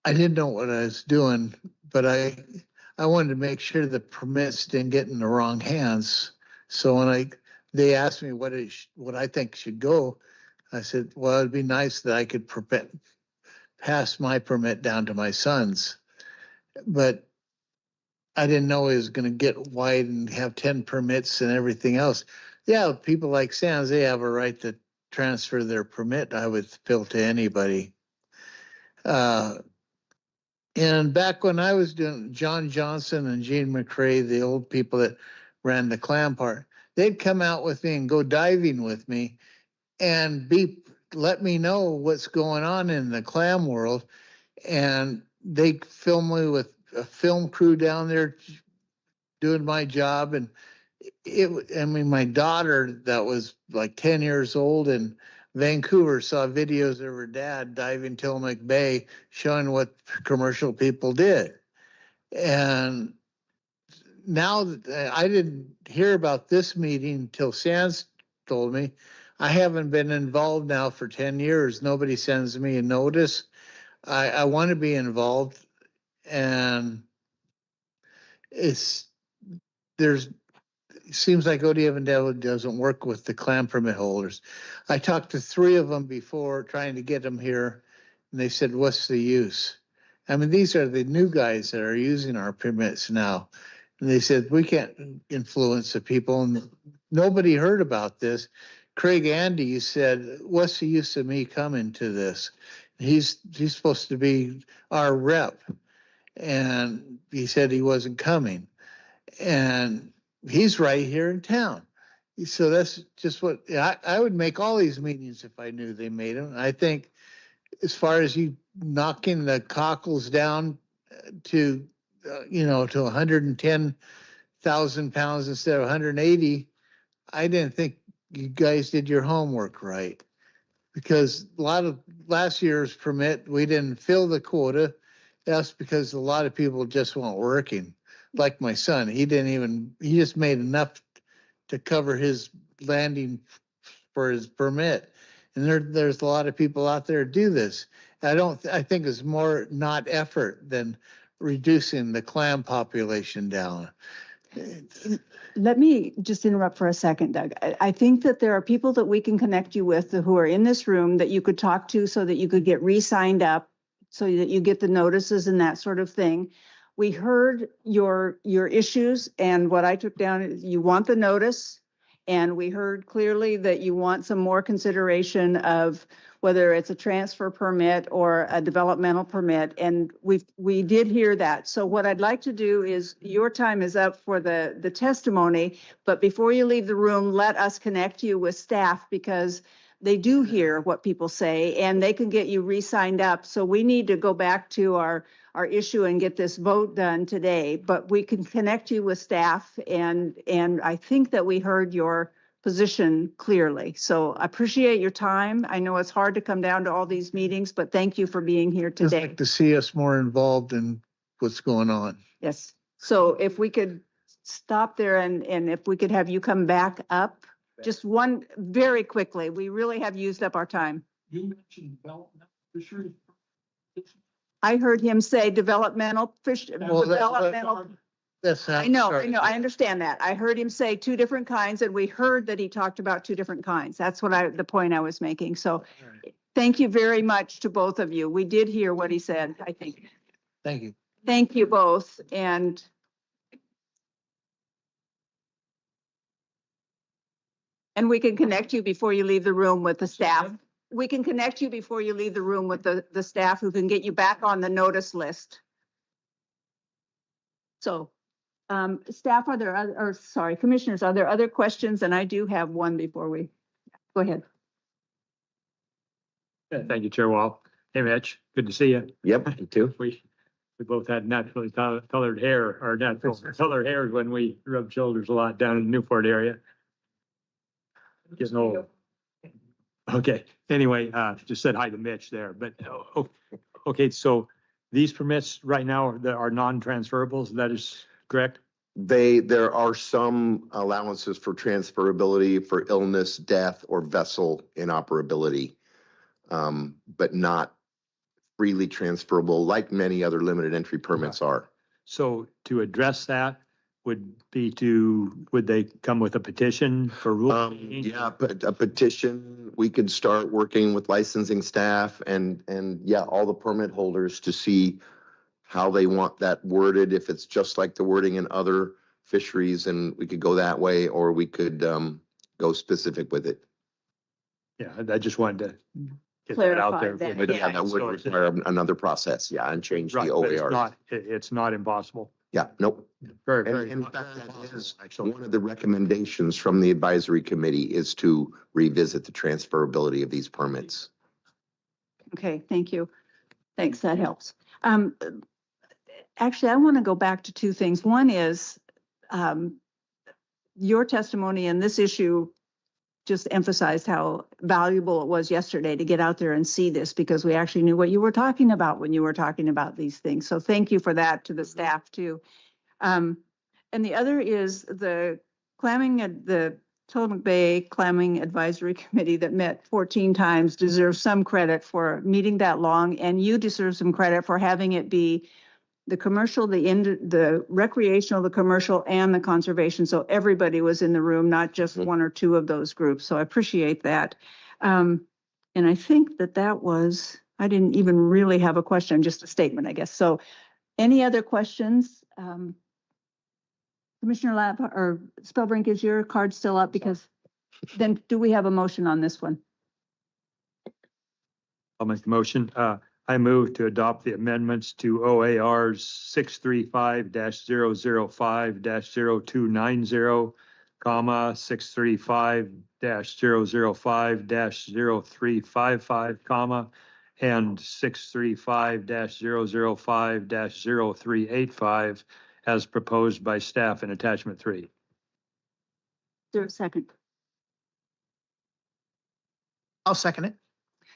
Q: didn't know what I was doing, but I wanted to make sure the permits didn't get in the wrong hands. So when they asked me what I think should go, I said, well, it'd be nice that I could pass my permit down to my sons. But I didn't know it was going to get wide and have 10 permits and everything else. Yeah, people like Sands, they have a right to transfer their permit, I would feel, to anybody. And back when I was doing John Johnson and Jean McCrae, the old people that ran the clam part, they'd come out with me and go diving with me and let me know what's going on in the clam world. And they film me with a film crew down there doing my job. And my daughter that was like 10 years old in Vancouver saw videos of her dad diving Tillamook Bay, showing what commercial people did. And now I didn't hear about this meeting until Sands told me. I haven't been involved now for 10 years. Nobody sends me a notice. I want to be involved, and it seems like ODF&W doesn't work with the clam permit holders. I talked to 3 of them before trying to get them here, and they said, what's the use? I mean, these are the new guys that are using our permits now. And they said, we can't influence the people, and nobody heard about this. Craig Andy said, what's the use of me coming to this? He's supposed to be our rep. And he said he wasn't coming. And he's right here in town. So that's just what I would make all these meetings if I knew they made them. I think as far as you knocking the cockles down to, to 110,000 pounds instead of 180, I didn't think you guys did your homework right. Because a lot of last year's permit, we didn't fill the quota. That's because a lot of people just weren't working. Like my son, he just made enough to cover his landing for his permit. And there's a lot of people out there do this. I think it's more not effort than reducing the clam population down.
C: Let me just interrupt for a second, Doug. I think that there are people that we can connect you with who are in this room that you could talk to so that you could get re-signed up, so that you get the notices and that sort of thing. We heard your issues, and what I took down is you want the notice, and we heard clearly that you want some more consideration of whether it's a transfer permit or a developmental permit, and we did hear that. So what I'd like to do is, your time is up for the testimony, but before you leave the room, let us connect you with staff, because they do hear what people say and they can get you re-signed up. So we need to go back to our issue and get this vote done today, but we can connect you with staff, and I think that we heard your position clearly. So I appreciate your time. I know it's hard to come down to all these meetings, but thank you for being here
Q: Just
C: today.
Q: like to see us more involved in what's going on.
C: Yes. So if we could stop there and if we could have you come back up, just one very quickly. We really have used up our time.
P: You mentioned development fisheries.
C: I heard him say developmental fish,
Q: Well,
C: developmental.
Q: That's how.
C: I know, I understand that. I heard him say two different kinds, and we heard that he talked about two different kinds. That's the point I was making. So thank you very much to both of you. We did hear what he said, I think.
Q: Thank you.
C: Thank you both. And we can connect you before you leave the room with the staff. We can connect you before you leave the room with the staff who can get you back on the notice list. So, staff, commissioners, are there other questions? And I do have one before we, go ahead.
L: Thank you, Chair Wall. Hey, Mitch, good to see you.
O: Yep, you too.
L: We both had naturally colored hair, or natural colored hair when we rubbed shoulders a lot down in the Newport area. Getting old. Okay, anyway, just said hi to Mitch there, but, okay, so these permits right now are non-transferables, that is correct?
O: There are some allowances for transferability for illness, death, or vessel inoperability, but not freely transferable like many other limited entry permits are.
L: So to address that would they come with a petition for rule?
O: Yeah, but a petition, we could start working with licensing staff and yeah, all the permit holders to see how they want that worded. If it's just like the wording in other fisheries, and we could go that way, or we could go specific with it.
L: Yeah, I just wanted to get that out there.
O: But yeah, that would require another process, yeah, and change the OAR.
L: It's not impossible.
O: Yeah, nope.
L: Very.
O: In fact, that is one of the recommendations from the advisory committee, is to revisit the transferability of these permits.
C: Okay, thank you. Thanks, that helps. Actually, I want to go back to two things. One is your testimony in this issue just emphasized how valuable it was yesterday to get out there and see this, because we actually knew what you were talking about when you were talking about these things. So thank you for that to the staff too. And the other is the Tillamook Bay Clamming Advisory Committee that met 14 times deserves some credit for meeting that long, and you deserve some credit for having it be the commercial, the recreational, the commercial, and the conservation. So everybody was in the room, not just one or two of those groups. So I appreciate that. And I think that was, I didn't even really have a question, just a statement, I guess. So any other questions? Commissioner Lapp or Spellbrink, is your card still up? Because then do we have a motion on this one?
L: I'll make the motion. I move to adopt the amendments to OARs 635-005-0290, comma, 635-005-0355, comma, and 635-005-0385 as proposed by staff in attachment 3.
C: Is there a second?
D: I'll second it.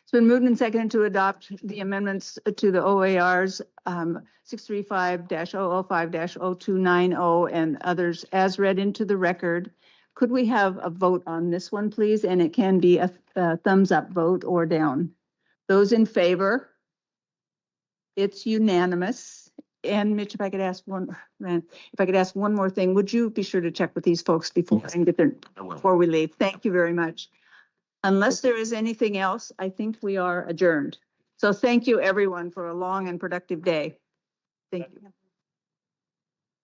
C: It's been moved and seconded to adopt the amendments to the OARs 635-005-0290 and others as read into the record. Could we have a vote on this one, please? And it can be a thumbs up vote or down. Those in favor? It's unanimous. And Mitch, if I could ask one more thing, would you be sure to check with these folks before before we leave? Thank you very much. Unless there is anything else, I think we are adjourned. So thank you, everyone, for a long and productive day. Thank you.